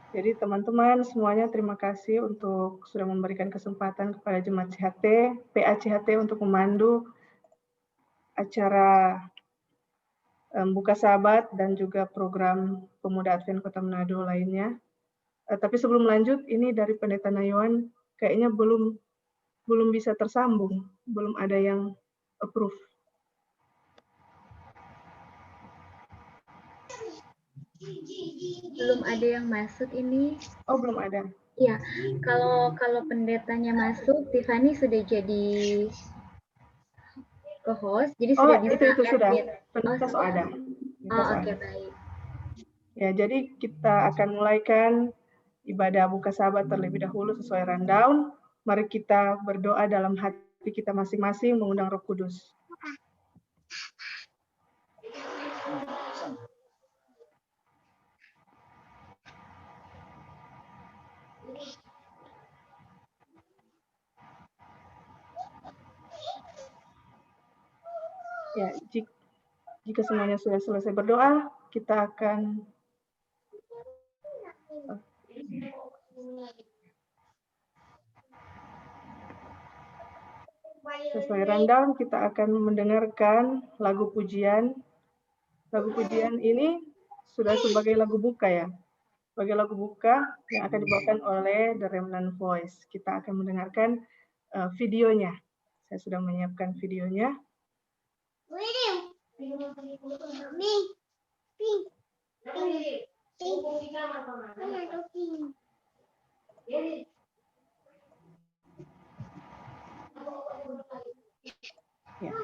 Jadi teman-teman semuanya terima kasih untuk sudah memberikan kesempatan kepada Jemaat CHT, PA CHT untuk memandu acara Buka Sahabat dan juga program Pemuda Advent Kota Manado lainnya. Tapi sebelum lanjut, ini dari Pendeta Nayuan kayaknya belum bisa tersambung, belum ada yang approve. Belum ada yang masuk ini. Oh, belum ada. Iya, kalau pendetanya masuk, Tiffany sudah jadi co-host, jadi sudah bisa itu sudah. edit. Pendeta so ada. Oke, baik. Ya, jadi kita akan mulaikan ibadah buka sahabat terlebih dahulu sesuai rundown. Mari kita berdoa dalam hati kita masing-masing mengundang Roh Kudus. Ya, jika semuanya sudah selesai berdoa, kita akan sesuai rundown, kita akan mendengarkan lagu pujian. Lagu pujian ini sudah sebagai lagu buka ya. Sebagai lagu buka yang akan dibawakan oleh The Remnant Voice. Kita akan mendengarkan videonya. Saya sudah menyiapkan videonya. Ya.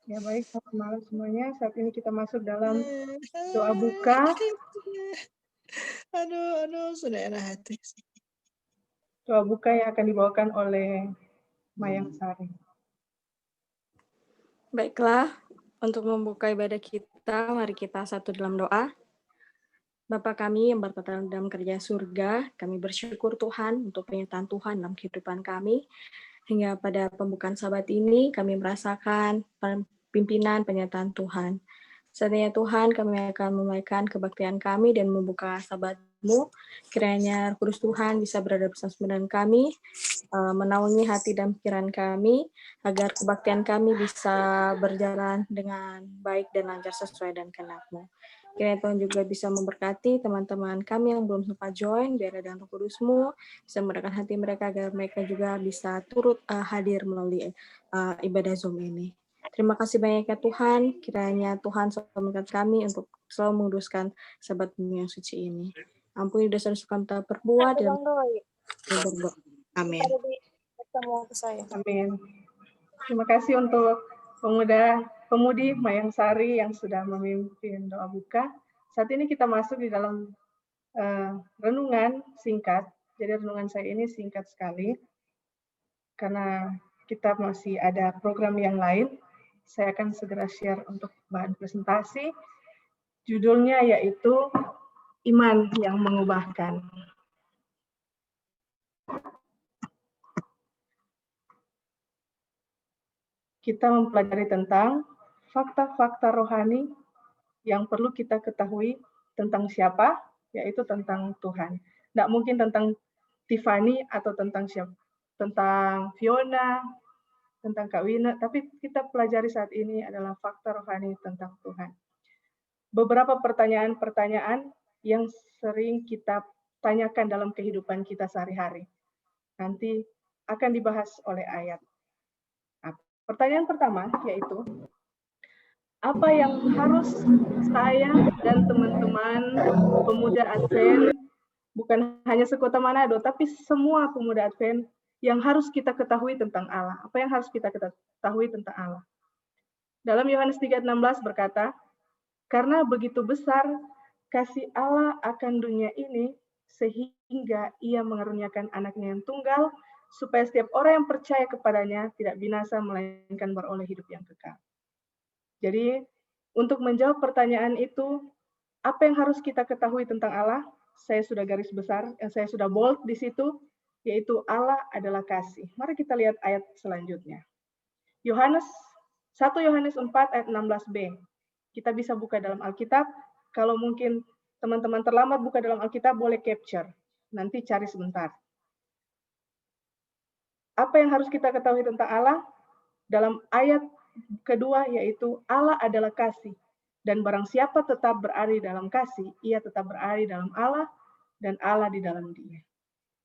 Ya baik, selamat malam semuanya. Saat ini kita masuk dalam doa buka. Aduh, sudah enak hati. Doa buka yang akan dibawakan oleh Mayang Sari. Baiklah, untuk membuka ibadah kita, mari kita satu dalam doa. Bapa kami yang bertata dalam kerja surga, kami bersyukur Tuhan untuk penyertaan Tuhan dalam kehidupan kami. Hingga pada pembukaan sahabat ini, kami merasakan pimpinan penyertaan Tuhan. Saatnya Tuhan, kami akan memulaikan kebaktian kami dan membuka sahabat-Mu. Kiranya Kudus Tuhan bisa berada bersama dengan kami, menaungi hati dan pikiran kami, agar kebaktian kami bisa berjalan dengan baik dan lancar sesuai dengan kehendak-Mu. Kiranya Tuhan juga bisa memberkati teman-teman kami yang belum sempat join, biar ada Roh Kudus-Mu bisa memudahkan hati mereka agar mereka juga bisa turut hadir melalui ibadah Zoom ini. Terima kasih banyak ya Tuhan, kiranya Tuhan selalu memberkati kami untuk selalu menguduskan sahabat-Mu yang suci ini. Ampuni dosa-dosa kami telah perbuat dan berdoa. Amin. Amin. Terima kasih untuk pemudi Mayang Sari yang sudah memimpin doa buka. Saat ini kita masuk di dalam renungan singkat. Jadi renungan saya ini singkat sekali karena kita masih ada program yang lain. Saya akan segera share untuk bahan presentasi. Judulnya yaitu Iman yang Mengubahkan. Kita mempelajari tentang fakta-fakta rohani yang perlu kita ketahui tentang siapa, yaitu tentang Tuhan. Tidak mungkin tentang Tiffany atau tentang siapa, tentang Fiona, tentang Kak Wina, tapi kita pelajari saat ini adalah fakta rohani tentang Tuhan. Beberapa pertanyaan-pertanyaan yang sering kita tanyakan dalam kehidupan kita sehari-hari. Nanti akan dibahas oleh ayat. Nah, pertanyaan pertama yaitu, apa yang harus saya dan teman-teman pemuda Advent, bukan hanya sekota Manado, tapi semua pemuda Advent yang harus kita ketahui tentang Allah? Apa yang harus kita ketahui tentang Allah? Dalam Yohanes 3:16 berkata, karena begitu besar kasih Allah akan dunia ini, sehingga ia mengaruniakan anaknya yang tunggal, supaya setiap orang yang percaya kepadanya tidak binasa, melainkan beroleh hidup yang kekal. Jadi, untuk menjawab pertanyaan itu, apa yang harus kita ketahui tentang Allah? Saya sudah garis besar, yang saya sudah bold di situ, yaitu Allah adalah kasih. Mari kita lihat ayat selanjutnya. 1 Yohanes 4 ayat 16b. Kita bisa buka dalam Alkitab. Kalau mungkin teman-teman terlambat buka dalam Alkitab, boleh capture. Nanti cari sebentar. Apa yang harus kita ketahui tentang Allah? Dalam ayat kedua, yaitu Allah adalah kasih. Dan barang siapa tetap berada di dalam kasih, ia tetap berada di dalam Allah, dan Allah di dalam dia.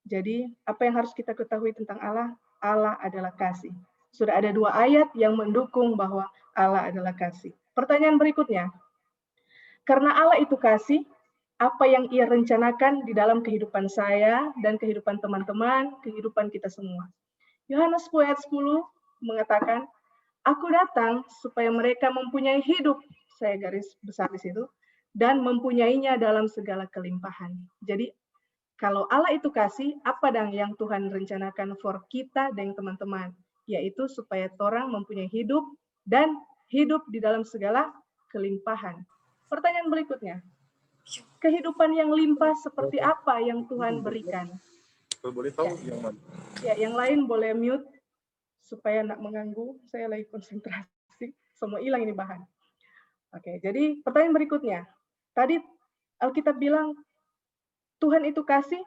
Jadi, apa yang harus kita ketahui tentang Allah? Allah adalah kasih. Sudah ada 2 ayat yang mendukung bahwa Allah adalah kasih. Pertanyaan berikutnya, karena Allah itu kasih, apa yang ia rencanakan di dalam kehidupan saya dan kehidupan teman-teman, kehidupan kita semua? Yohanes 10 ayat 10 mengatakan, aku datang supaya mereka mempunyai hidup, saya garis besar di situ, dan mempunyainya dalam segala kelimpahan. Jadi, kalau Allah itu kasih, apa dong yang Tuhan rencanakan for kita dan teman-teman? Yaitu supaya orang mempunyai hidup dan hidup di dalam segala kelimpahan. Pertanyaan berikutnya, kehidupan yang limpah seperti apa yang Tuhan berikan? Boleh tahu yang mana? Ya, yang lain boleh mute supaya tidak mengganggu. Saya lagi konsentrasi, semua hilang ini bahan. Oke, jadi pertanyaan berikutnya. Tadi Alkitab bilang Tuhan itu kasih,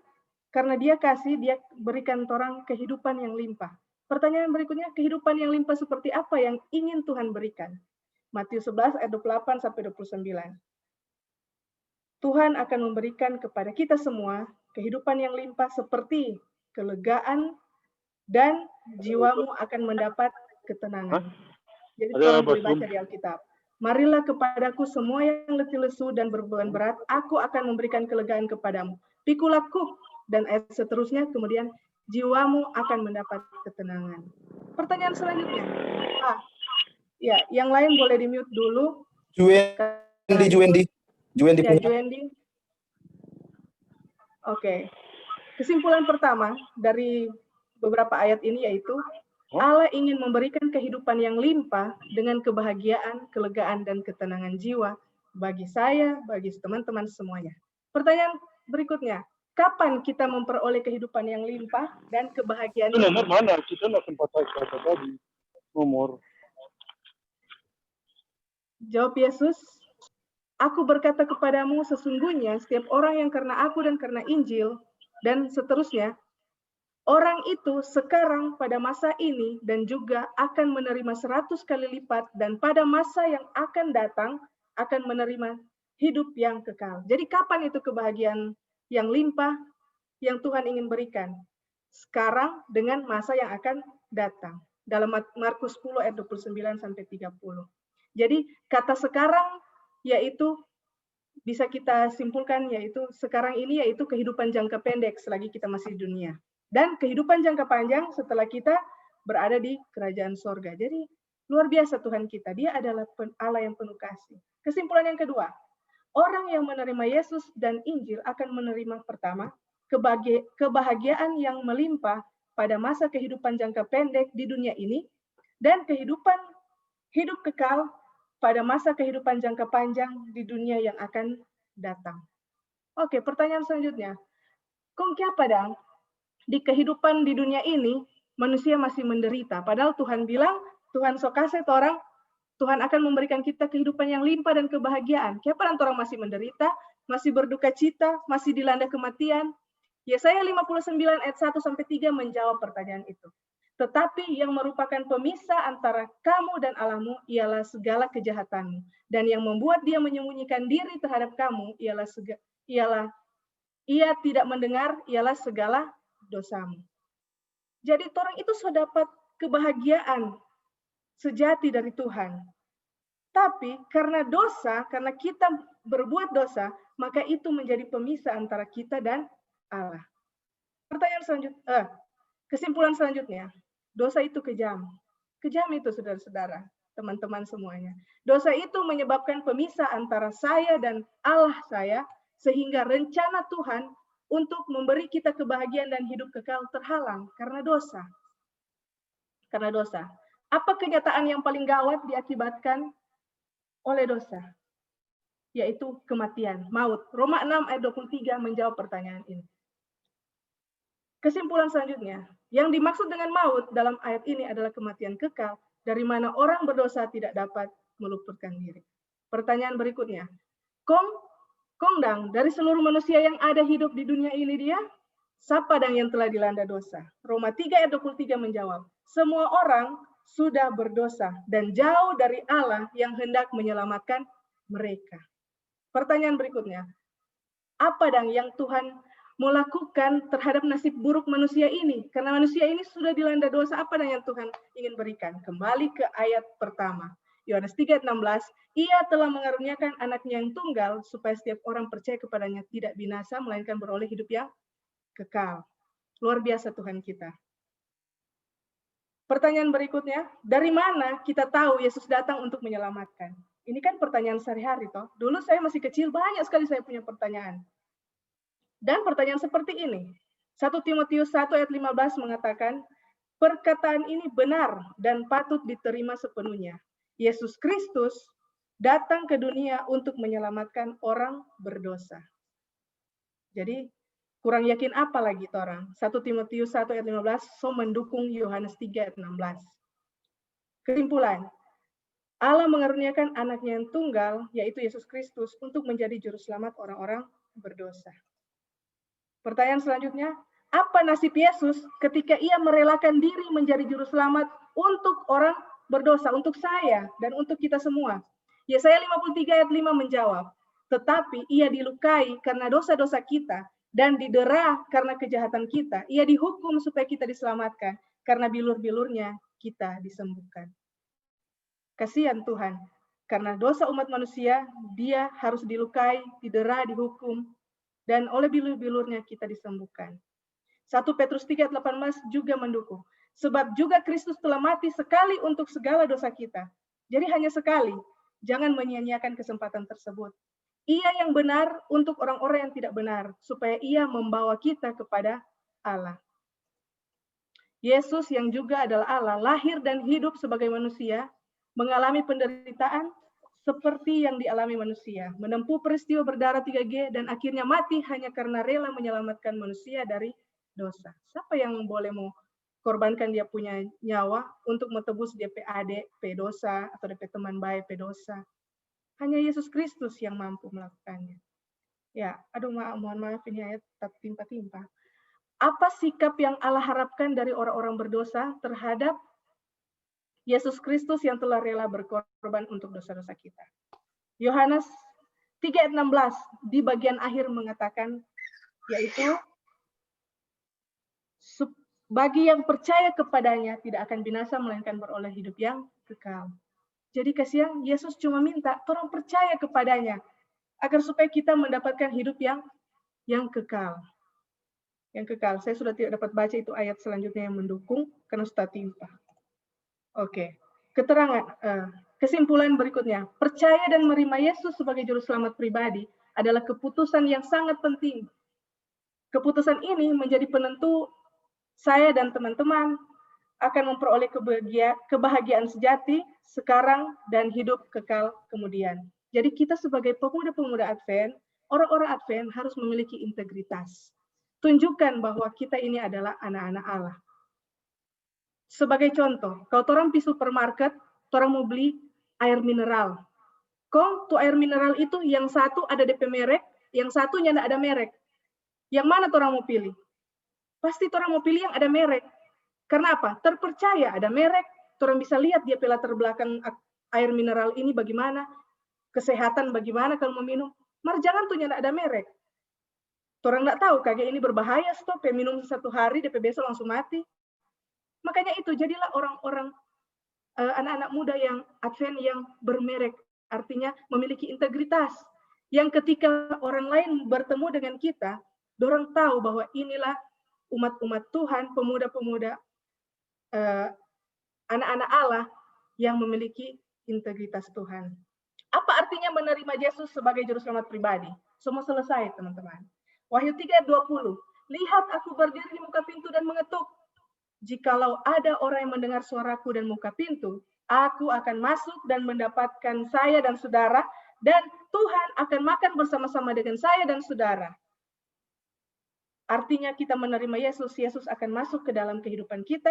karena dia kasih, dia berikan orang kehidupan yang limpah. Pertanyaan berikutnya, kehidupan yang limpah seperti apa yang ingin Tuhan berikan? Matius 11 ayat 28 sampai 29. Tuhan akan memberikan kepada kita semua kehidupan yang limpah seperti kelegaan dan jiwamu akan mendapat ketenangan. Jadi teman boleh baca di Alkitab. Marilah kepadaku semua yang letih lesu dan berbeban berat, aku akan memberikan kelegaan kepadamu. Pikulah kuk, dan ayat seterusnya, kemudian jiwamu akan mendapat ketenangan. Pertanyaan selanjutnya, Ya, yang lain boleh di-mute dulu. Juendi Ya, punya. Juendi. Oke. Kesimpulan pertama dari beberapa ayat ini yaitu Allah ingin memberikan kehidupan yang limpah dengan kebahagiaan, kelegaan, dan ketenangan jiwa bagi saya, bagi teman-teman semuanya. Pertanyaan berikutnya, kapan kita memperoleh kehidupan yang limpah dan kebahagiaan? Nomor mana? Kita nggak sempat kata tadi. Nomor. Jawab Yesus, aku berkata kepadamu sesungguhnya setiap orang yang karena aku dan karena Injil dan seterusnya, orang itu sekarang pada masa ini dan juga akan menerima 100 kali lipat dan pada masa yang akan datang akan menerima hidup yang kekal. Jadi kapan itu kebahagiaan yang limpah yang Tuhan ingin berikan? Sekarang dengan masa yang akan datang. Dalam Markus 10 ayat 29 sampai 30. Jadi kata sekarang yaitu bisa kita simpulkan yaitu sekarang ini yaitu kehidupan jangka pendek selagi kita masih di dunia. Dan kehidupan jangka panjang setelah kita berada di kerajaan sorga. Jadi luar biasa Tuhan kita. Dia adalah Allah yang penuh kasih. Kesimpulan yang kedua, orang yang menerima Yesus dan Injil akan menerima pertama, kebahagiaan yang melimpah pada masa kehidupan jangka pendek di dunia ini, dan kehidupan hidup kekal pada masa kehidupan jangka panjang di dunia yang akan datang. Oke, pertanyaan selanjutnya. Kung apa dang? Di kehidupan di dunia ini, manusia masih menderita. Padahal Tuhan bilang, Tuhan sokase orang, Tuhan akan memberikan kita kehidupan yang limpah dan kebahagiaan. Kenapa orang masih menderita, masih berduka cita, masih dilanda kematian? Yesaya 59 ayat 1-3 menjawab pertanyaan itu. Tetapi yang merupakan pemisah antara kamu dan Allahmu ialah segala kejahatanmu. Dan yang membuat dia menyembunyikan diri terhadap kamu ialah ia tidak mendengar ialah segala dosamu. Jadi orang itu sudah dapat kebahagiaan sejati dari Tuhan. Tapi karena dosa, karena kita berbuat dosa, maka itu menjadi pemisah antara kita dan Allah. Pertanyaan selanjutnya, kesimpulan selanjutnya. Dosa itu kejam. Kejam itu saudara-saudara, teman-teman semuanya. Dosa itu menyebabkan pemisah antara saya dan Allah saya, sehingga rencana Tuhan untuk memberi kita kebahagiaan dan hidup kekal terhalang karena dosa. Karena dosa. Apa kenyataan yang paling gawat diakibatkan oleh dosa? Yaitu kematian, maut. Roma 6 ayat 23 menjawab pertanyaan ini. Kesimpulan selanjutnya, yang dimaksud dengan maut dalam ayat ini adalah kematian kekal, dari mana orang berdosa tidak dapat meluputkan diri. Pertanyaan berikutnya, Kongdang, dari seluruh manusia yang ada hidup di dunia ini dia, siapa dang yang telah dilanda dosa? Roma 3 ayat 23 menjawab, semua orang sudah berdosa dan jauh dari Allah yang hendak menyelamatkan mereka. Pertanyaan berikutnya, apa dang yang Tuhan mau lakukan terhadap nasib buruk manusia ini? Karena manusia ini sudah dilanda dosa, apa yang Tuhan ingin berikan? Kembali ke ayat pertama. Yohanes 3:16, ia telah mengaruniakan anaknya yang tunggal, supaya setiap orang percaya kepadanya tidak binasa, melainkan beroleh hidup yang kekal. Luar biasa Tuhan kita. Pertanyaan berikutnya, dari mana kita tahu Yesus datang untuk menyelamatkan? Ini kan pertanyaan sehari-hari, toh. Dulu saya masih kecil, banyak sekali saya punya pertanyaan. Dan pertanyaan seperti ini, 1 Timotius 1 ayat 15 mengatakan, perkataan ini benar dan patut diterima sepenuhnya. Yesus Kristus datang ke dunia untuk menyelamatkan orang berdosa. Jadi, kurang yakin apa lagi orang? 1 Timotius 1 ayat 15, so mendukung Yohanes 3 ayat 16. Kesimpulan, Allah mengaruniakan anaknya yang tunggal, yaitu Yesus Kristus, untuk menjadi juru selamat orang-orang berdosa. Pertanyaan selanjutnya, apa nasib Yesus ketika ia merelakan diri menjadi juru selamat untuk orang berdosa, untuk saya dan untuk kita semua? Yesaya 53 ayat 5 menjawab, tetapi ia dilukai karena dosa-dosa kita dan didera karena kejahatan kita. Ia dihukum supaya kita diselamatkan, karena bilur-bilurnya kita disembuhkan. Kasihan Tuhan, karena dosa umat manusia, dia harus dilukai, didera, dihukum, dan oleh bilur-bilurnya kita disembuhkan. 1 Petrus 3:18 juga mendukung. Sebab juga Kristus telah mati sekali untuk segala dosa kita. Jadi hanya sekali, jangan menyia-nyiakan kesempatan tersebut. Ia yang benar untuk orang-orang yang tidak benar, supaya ia membawa kita kepada Allah. Yesus yang juga adalah Allah, lahir dan hidup sebagai manusia, mengalami penderitaan seperti yang dialami manusia, menempuh peristiwa berdarah 3G, dan akhirnya mati hanya karena rela menyelamatkan manusia dari dosa. Siapa yang boleh mau korbankan dia punya nyawa untuk menebus dia adik, dosa, atau dia teman baik, dosa? Hanya Yesus Kristus yang mampu melakukannya. Ya, aduh mohon maaf ini ayat timpa-timpa. Apa sikap yang Allah harapkan dari orang-orang berdosa terhadap Yesus Kristus yang telah rela berkorban untuk dosa-dosa kita? Yohanes 3:16 di bagian akhir mengatakan, yaitu bagi yang percaya kepadanya tidak akan binasa melainkan beroleh hidup yang kekal. Jadi kasihan Yesus cuma minta tolong percaya kepadanya agar supaya kita mendapatkan hidup yang kekal. Yang kekal. Saya sudah tidak dapat baca itu ayat selanjutnya yang mendukung karena sudah timpa. Oke. Keterangan kesimpulan berikutnya, percaya dan menerima Yesus sebagai juru selamat pribadi adalah keputusan yang sangat penting. Keputusan ini menjadi penentu saya dan teman-teman akan memperoleh kebahagiaan sejati sekarang dan hidup kekal kemudian. Jadi kita sebagai pemuda-pemuda Advent, orang-orang Advent harus memiliki integritas. Tunjukkan bahwa kita ini adalah anak-anak Allah. Sebagai contoh, kalau orang pergi supermarket, orang mau beli air mineral. Kok tuh air mineral itu yang satu ada DP merek, yang satunya tidak ada merek. Yang mana orang mau pilih? Pasti orang mau pilih yang ada merek. Karena apa? Terpercaya ada merek, orang bisa lihat dia latar belakang air mineral ini bagaimana, kesehatan bagaimana kalau mau minum. Mar jangan tuh tidak ada merek. Orang nggak tahu kayak ini berbahaya, stop, minum satu hari, DP besok langsung mati. Makanya itu, jadilah orang-orang, anak-anak muda yang Advent yang bermerek, artinya memiliki integritas. Yang ketika orang lain bertemu dengan kita, dorang tahu bahwa inilah umat-umat Tuhan, pemuda-pemuda, anak-anak Allah yang memiliki integritas Tuhan. Apa artinya menerima Yesus sebagai juru selamat pribadi? Semua selesai, teman-teman. Wahyu 3:20, lihat aku berdiri di muka pintu dan mengetuk. Jikalau ada orang yang mendengar suaraku dan muka pintu, aku akan masuk dan mendapatkan saya dan saudara, dan Tuhan akan makan bersama-sama dengan saya dan saudara. Artinya kita menerima Yesus, Yesus akan masuk ke dalam kehidupan kita,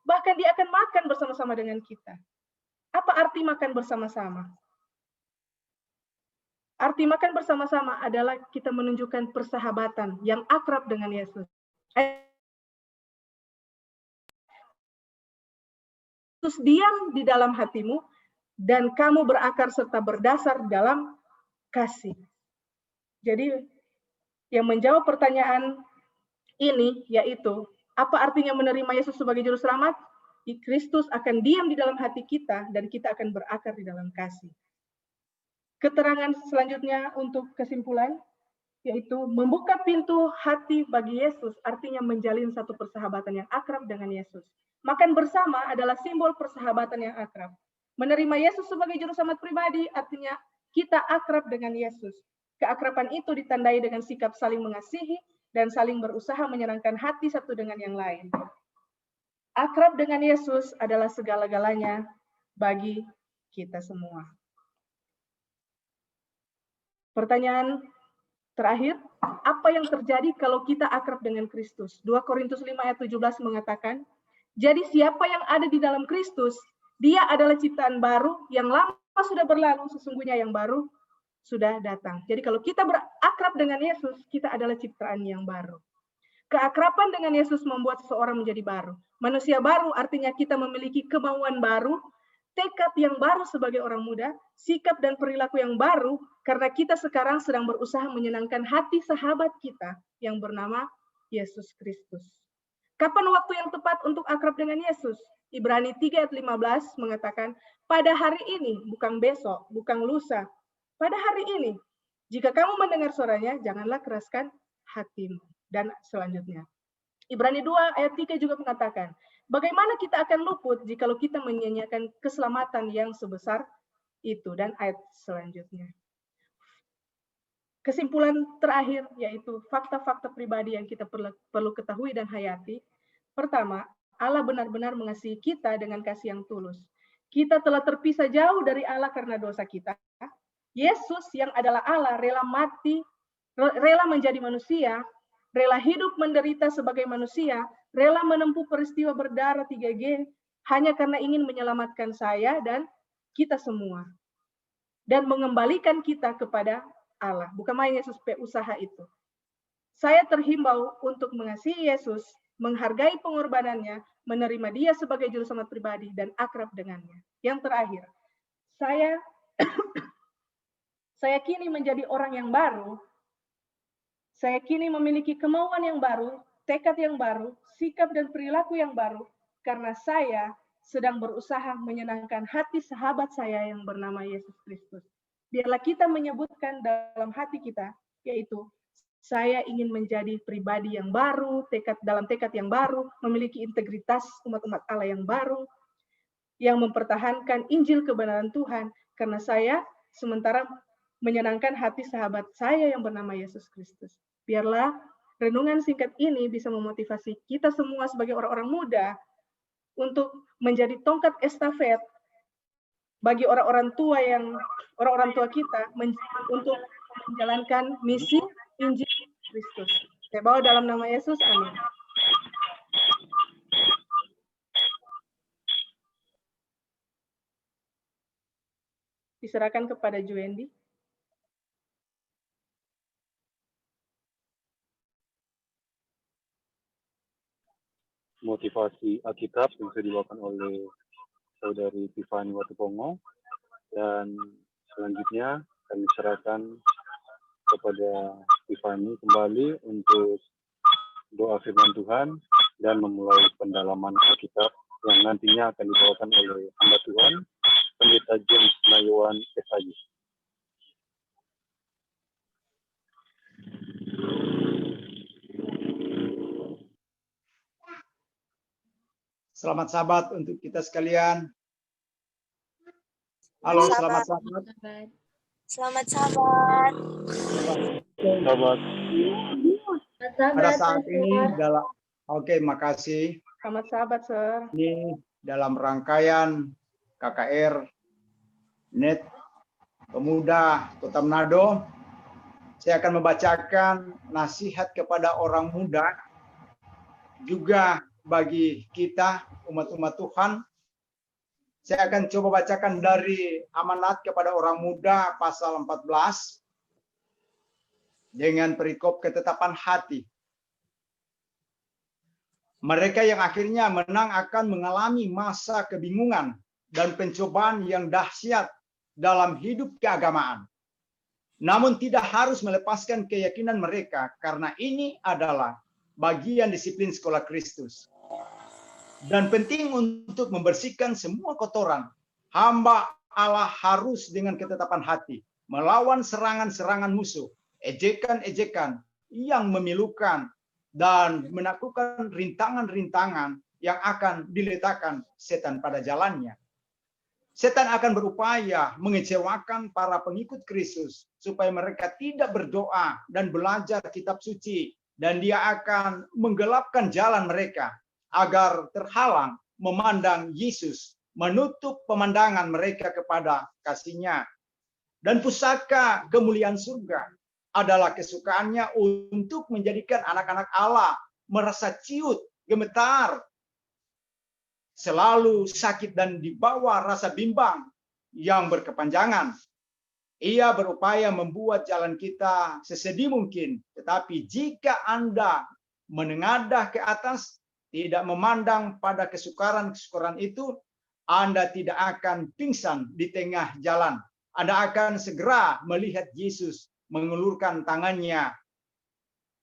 bahkan dia akan makan bersama-sama dengan kita. Apa arti makan bersama-sama? Arti makan bersama-sama adalah kita menunjukkan persahabatan yang akrab dengan Yesus. Yesus diam di dalam hatimu, dan kamu berakar serta berdasar dalam kasih. Jadi, yang menjawab pertanyaan ini, yaitu, apa artinya menerima Yesus sebagai juru selamat? Kristus akan diam di dalam hati kita, dan kita akan berakar di dalam kasih. Keterangan selanjutnya untuk kesimpulan, yaitu membuka pintu hati bagi Yesus, artinya menjalin satu persahabatan yang akrab dengan Yesus. Makan bersama adalah simbol persahabatan yang akrab. Menerima Yesus sebagai juru selamat pribadi, artinya kita akrab dengan Yesus. Keakraban itu ditandai dengan sikap saling mengasihi dan saling berusaha menyenangkan hati satu dengan yang lain. Akrab dengan Yesus adalah segala-galanya bagi kita semua. Pertanyaan terakhir, apa yang terjadi kalau kita akrab dengan Kristus? 2 Korintus 5 ayat 17 mengatakan, jadi siapa yang ada di dalam Kristus, dia adalah ciptaan baru, yang lama sudah berlalu, sesungguhnya yang baru sudah datang. Jadi kalau kita berakrab dengan Yesus, kita adalah ciptaan yang baru. Keakraban dengan Yesus membuat seseorang menjadi baru. Manusia baru artinya kita memiliki kemauan baru, tekad yang baru sebagai orang muda, sikap dan perilaku yang baru, karena kita sekarang sedang berusaha menyenangkan hati sahabat kita yang bernama Yesus Kristus. Kapan waktu yang tepat untuk akrab dengan Yesus? Ibrani 3 ayat 15 mengatakan, pada hari ini, bukan besok, bukan lusa, pada hari ini, jika kamu mendengar suaranya, janganlah keraskan hatimu. Dan selanjutnya. Ibrani 2 ayat 3 juga mengatakan, Bagaimana kita akan luput jikalau kita menyanyiakan keselamatan yang sebesar itu? Dan ayat selanjutnya. Kesimpulan terakhir yaitu fakta-fakta pribadi yang kita perlu ketahui dan hayati. Pertama, Allah benar-benar mengasihi kita dengan kasih yang tulus. Kita telah terpisah jauh dari Allah karena dosa kita. Yesus yang adalah Allah rela mati, rela menjadi manusia, rela hidup menderita sebagai manusia, rela menempuh peristiwa berdarah 3G hanya karena ingin menyelamatkan saya dan kita semua. Dan mengembalikan kita kepada Allah. Bukan main Yesus usaha itu. Saya terhimbau untuk mengasihi Yesus, menghargai pengorbanannya, menerima dia sebagai juru selamat pribadi, dan akrab dengannya. Yang terakhir, saya kini menjadi orang yang baru. Saya kini memiliki kemauan yang baru, tekad yang baru, sikap dan perilaku yang baru, karena saya sedang berusaha menyenangkan hati sahabat saya yang bernama Yesus Kristus. Biarlah kita menyebutkan dalam hati kita, yaitu saya ingin menjadi pribadi yang baru, dalam tekad yang baru, memiliki integritas umat-umat Allah yang baru, yang mempertahankan Injil kebenaran Tuhan, karena saya sementara menyenangkan hati sahabat saya yang bernama Yesus Kristus. Biarlah renungan singkat ini bisa memotivasi kita semua sebagai orang-orang muda untuk menjadi tongkat estafet bagi orang-orang tua kita untuk menjalankan misi Injil Kristus. Saya bawa dalam nama Yesus, amin. Diserahkan kepada Juendi. Motivasi Alkitab yang sudah dibawakan oleh Saudari Tiffany Watupongo, dan selanjutnya kami serahkan kepada Tiffany kembali untuk doa firman Tuhan dan memulai pendalaman Alkitab yang nantinya akan dibawakan oleh hamba Tuhan Pendeta James Nayawan SAG. Selamat Sabat untuk kita sekalian. Halo, selamat Sabat. Selamat Sabat. Sahabat, Pada saat ini makasih. Selamat Sabat, Sir. Ini dalam rangkaian KKR Net Pemuda Kota Manado, saya akan membacakan nasihat kepada orang muda, juga bagi kita umat-umat Tuhan. Saya akan coba bacakan dari amanat kepada orang muda pasal 14 dengan perikop ketetapan hati. Mereka yang akhirnya menang akan mengalami masa kebingungan dan pencobaan yang dahsyat dalam hidup keagamaan. Namun tidak harus melepaskan keyakinan mereka, karena ini adalah bagian disiplin sekolah Kristus. Dan penting untuk membersihkan semua kotoran. Hamba Allah harus dengan ketetapan hati melawan serangan-serangan musuh, ejekan-ejekan yang memilukan, dan menaklukkan rintangan-rintangan yang akan diletakkan setan pada jalannya. Setan akan berupaya mengecewakan para pengikut Kristus supaya mereka tidak berdoa dan belajar kitab suci, dan dia akan menggelapkan jalan mereka agar terhalang memandang Yesus, menutup pemandangan mereka kepada kasih-Nya. Dan pusaka kemuliaan surga adalah kesukaannya untuk menjadikan anak-anak Allah merasa ciut, gemetar, selalu sakit dan dibawa rasa bimbang yang berkepanjangan. Ia berupaya membuat jalan kita sesedih mungkin, tetapi jika Anda menengadah ke atas, tidak memandang pada kesukaran-kesukaran itu, Anda tidak akan pingsan di tengah jalan. Anda akan segera melihat Yesus mengulurkan tangannya,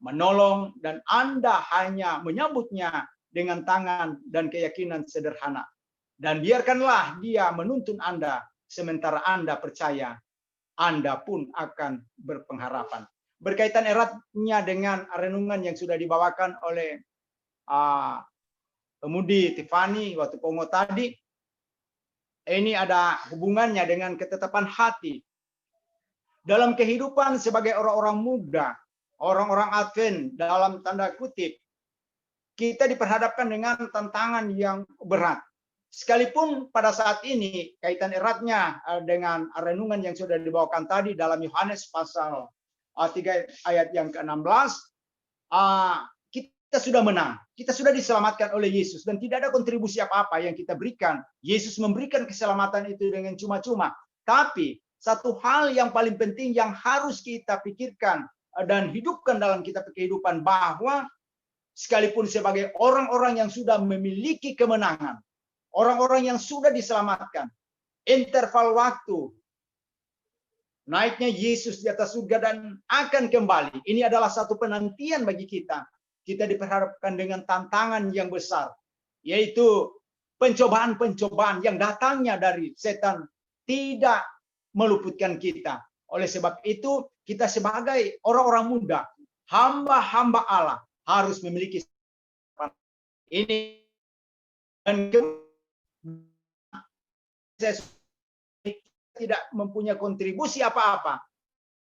menolong, dan Anda hanya menyambutnya dengan tangan dan keyakinan sederhana. Dan biarkanlah dia menuntun Anda, sementara Anda percaya, Anda pun akan berpengharapan. Berkaitan eratnya dengan renungan yang sudah dibawakan oleh Kemudi Tiffany waktu Pongo tadi, ini ada hubungannya dengan ketetapan hati. Dalam kehidupan sebagai orang-orang muda, orang-orang Advent dalam tanda kutip, kita diperhadapkan dengan tantangan yang berat. Sekalipun pada saat ini kaitan eratnya dengan renungan yang sudah dibawakan tadi dalam Yohanes pasal 3 ayat yang ke-16, kita sudah menang, kita sudah diselamatkan oleh Yesus dan tidak ada kontribusi apa-apa yang kita berikan. Yesus memberikan keselamatan itu dengan cuma-cuma. Tapi satu hal yang paling penting yang harus kita pikirkan dan hidupkan dalam kita kehidupan, bahwa sekalipun sebagai orang-orang yang sudah memiliki kemenangan, orang-orang yang sudah diselamatkan, interval waktu naiknya Yesus di atas surga dan akan kembali, ini adalah satu penantian bagi kita. Kita diperhadapkan dengan tantangan yang besar, yaitu pencobaan-pencobaan yang datangnya dari setan tidak meluputkan kita. Oleh sebab itu, kita sebagai orang-orang muda, hamba-hamba Allah, harus memiliki ini. Dan tidak mempunyai kontribusi apa-apa.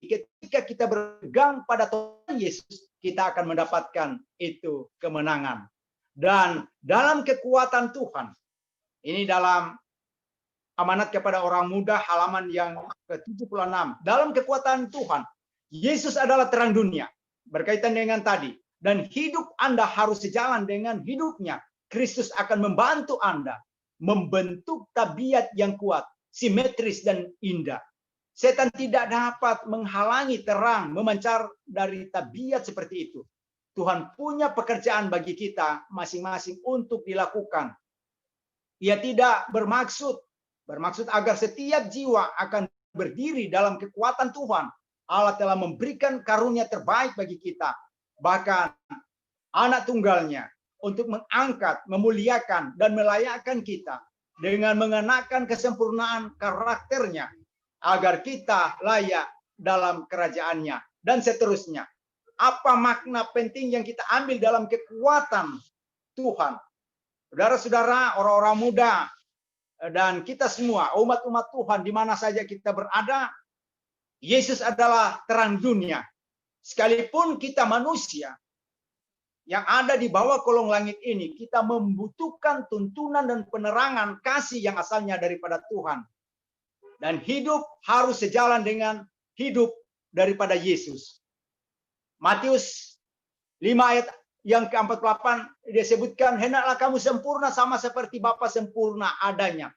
Ketika kita berpegang pada Tuhan Yesus, kita akan mendapatkan itu kemenangan. Dan dalam kekuatan Tuhan, ini dalam amanat kepada orang muda halaman yang ke-76. Dalam kekuatan Tuhan, Yesus adalah terang dunia. Berkaitan dengan tadi. Dan hidup Anda harus sejalan dengan hidupnya. Kristus akan membantu Anda membentuk tabiat yang kuat, simetris dan indah. Setan tidak dapat menghalangi terang memancar dari tabiat seperti itu. Tuhan punya pekerjaan bagi kita masing-masing untuk dilakukan. Ia tidak bermaksud agar setiap jiwa akan berdiri dalam kekuatan Tuhan. Allah telah memberikan karunia terbaik bagi kita. Bahkan anak tunggalnya untuk mengangkat, memuliakan, dan melayakkan kita dengan mengenakan kesempurnaan karakternya agar kita layak dalam kerajaannya, dan seterusnya. Apa makna penting yang kita ambil dalam kekuatan Tuhan? Saudara-saudara, orang-orang muda, dan kita semua, umat-umat Tuhan, di mana saja kita berada, Yesus adalah terang dunia. Sekalipun kita manusia yang ada di bawah kolong langit ini, kita membutuhkan tuntunan dan penerangan kasih yang asalnya daripada Tuhan. Dan hidup harus sejalan dengan hidup daripada Yesus. Matius 5 ayat yang ke-48 disebutkan, hendaklah kamu sempurna sama seperti Bapa sempurna adanya.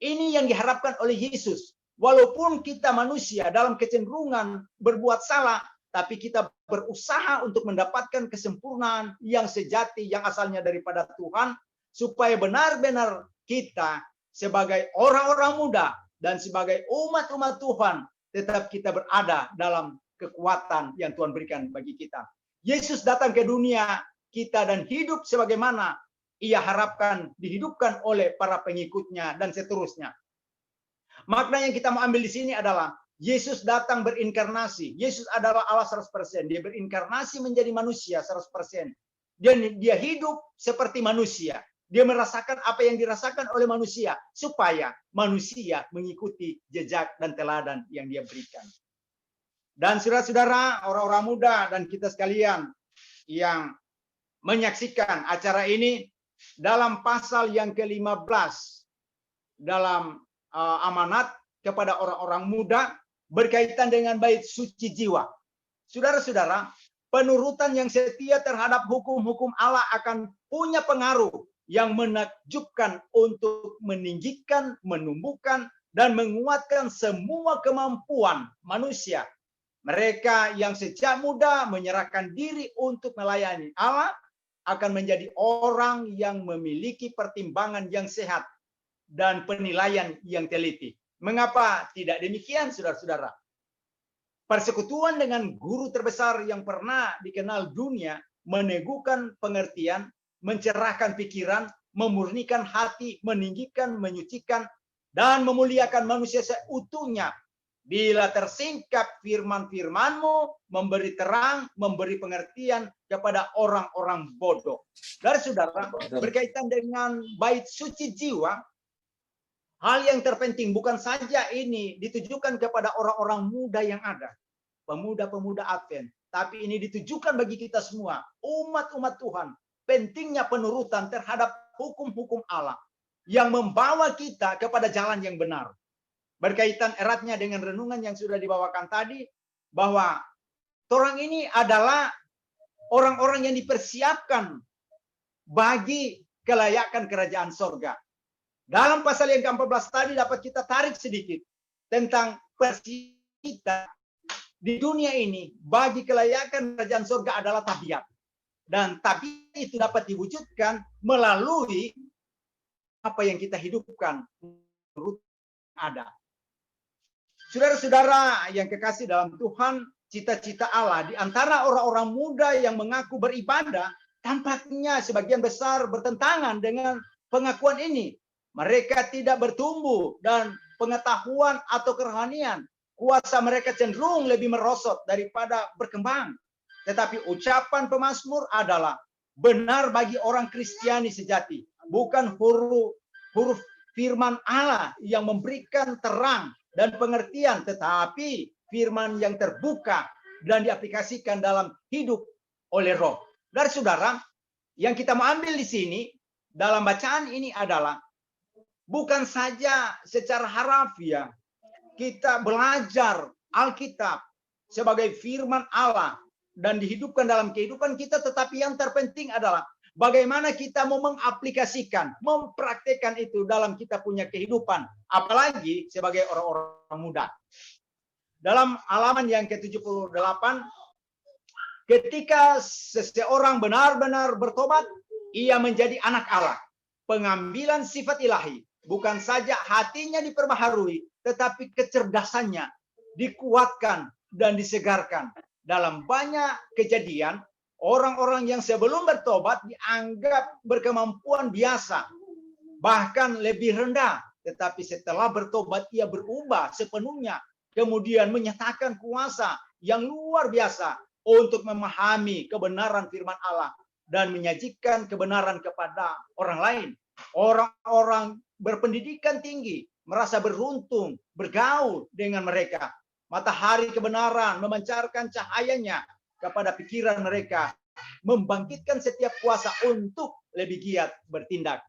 Ini yang diharapkan oleh Yesus. Walaupun kita manusia dalam kecenderungan berbuat salah, tapi kita berusaha untuk mendapatkan kesempurnaan yang sejati yang asalnya daripada Tuhan, supaya benar-benar kita sebagai orang-orang muda dan sebagai umat-umat Tuhan tetap kita berada dalam kekuatan yang Tuhan berikan bagi kita. Yesus datang ke dunia kita dan hidup sebagaimana Ia harapkan dihidupkan oleh para pengikutnya dan seterusnya. Makna yang kita mau ambil di sini adalah Yesus datang berinkarnasi. Yesus adalah Allah 100%. Dia berinkarnasi menjadi manusia 100%. Dia hidup seperti manusia. Dia merasakan apa yang dirasakan oleh manusia, supaya manusia mengikuti jejak dan teladan yang Dia berikan. Dan saudara-saudara, orang-orang muda dan kita sekalian yang menyaksikan acara ini, dalam pasal yang ke-15 dalam amanat kepada orang-orang muda berkaitan dengan bait suci jiwa. Saudara-saudara, penurutan yang setia terhadap hukum-hukum Allah akan punya pengaruh yang menakjubkan untuk meninggikan, menumbuhkan, dan menguatkan semua kemampuan manusia. Mereka yang sejak muda menyerahkan diri untuk melayani Allah akan menjadi orang yang memiliki pertimbangan yang sehat dan penilaian yang teliti. Mengapa tidak demikian, saudara-saudara? Persekutuan dengan guru terbesar yang pernah dikenal dunia meneguhkan pengertian, mencerahkan pikiran, memurnikan hati, meninggikan, menyucikan, dan memuliakan manusia seutuhnya Bila tersingkap firman-firman-Mu, memberi terang, memberi pengertian kepada orang-orang bodoh. Dan saudara, berkaitan dengan bait suci jiwa, hal yang terpenting bukan saja ini ditujukan kepada orang-orang muda yang ada, pemuda-pemuda Advent, tapi ini ditujukan bagi kita semua, umat-umat Tuhan. Pentingnya penurutan terhadap hukum-hukum Allah yang membawa kita kepada jalan yang benar. Berkaitan eratnya dengan renungan yang sudah dibawakan tadi, bahwa orang ini adalah orang-orang yang dipersiapkan bagi kelayakan kerajaan sorga. Dalam pasal yang ke-14 tadi dapat kita tarik sedikit tentang persiapan kita di dunia ini bagi kelayakan kerajaan sorga adalah tabiat. Dan tabiat itu dapat diwujudkan melalui apa yang kita hidupkan menurut ada. Saudara-saudara yang kekasih dalam Tuhan, cita-cita Allah di antara orang-orang muda yang mengaku beribadah tampaknya sebagian besar bertentangan dengan pengakuan ini. Mereka tidak bertumbuh dan pengetahuan atau kerohanian. Kuasa mereka cenderung lebih merosot daripada berkembang. Tetapi ucapan pemazmur adalah benar bagi orang Kristiani sejati. Bukan huruf firman Allah yang memberikan terang dan pengertian, tetapi firman yang terbuka dan diaplikasikan dalam hidup oleh Roh. Dari saudara, yang kita mau ambil di sini dalam bacaan ini adalah bukan saja secara harafiah kita belajar Alkitab sebagai firman Allah dan dihidupkan dalam kehidupan kita, tetapi yang terpenting adalah bagaimana kita mau mengaplikasikan, mempraktekkan itu dalam kita punya kehidupan, apalagi sebagai orang-orang muda. Dalam halaman yang ke-78, ketika seseorang benar-benar bertobat, ia menjadi anak Allah. Pengambilan sifat ilahi, bukan saja hatinya diperbaharui, tetapi kecerdasannya dikuatkan dan disegarkan. Dalam banyak kejadian, orang-orang yang sebelum bertobat dianggap berkemampuan biasa, bahkan lebih rendah. Tetapi setelah bertobat ia berubah sepenuhnya, kemudian menyatakan kuasa yang luar biasa untuk memahami kebenaran firman Allah dan menyajikan kebenaran kepada orang lain. Orang-orang berpendidikan tinggi merasa beruntung bergaul dengan mereka. Matahari kebenaran memancarkan cahayanya kepada pikiran mereka, membangkitkan setiap kuasa untuk lebih giat bertindak.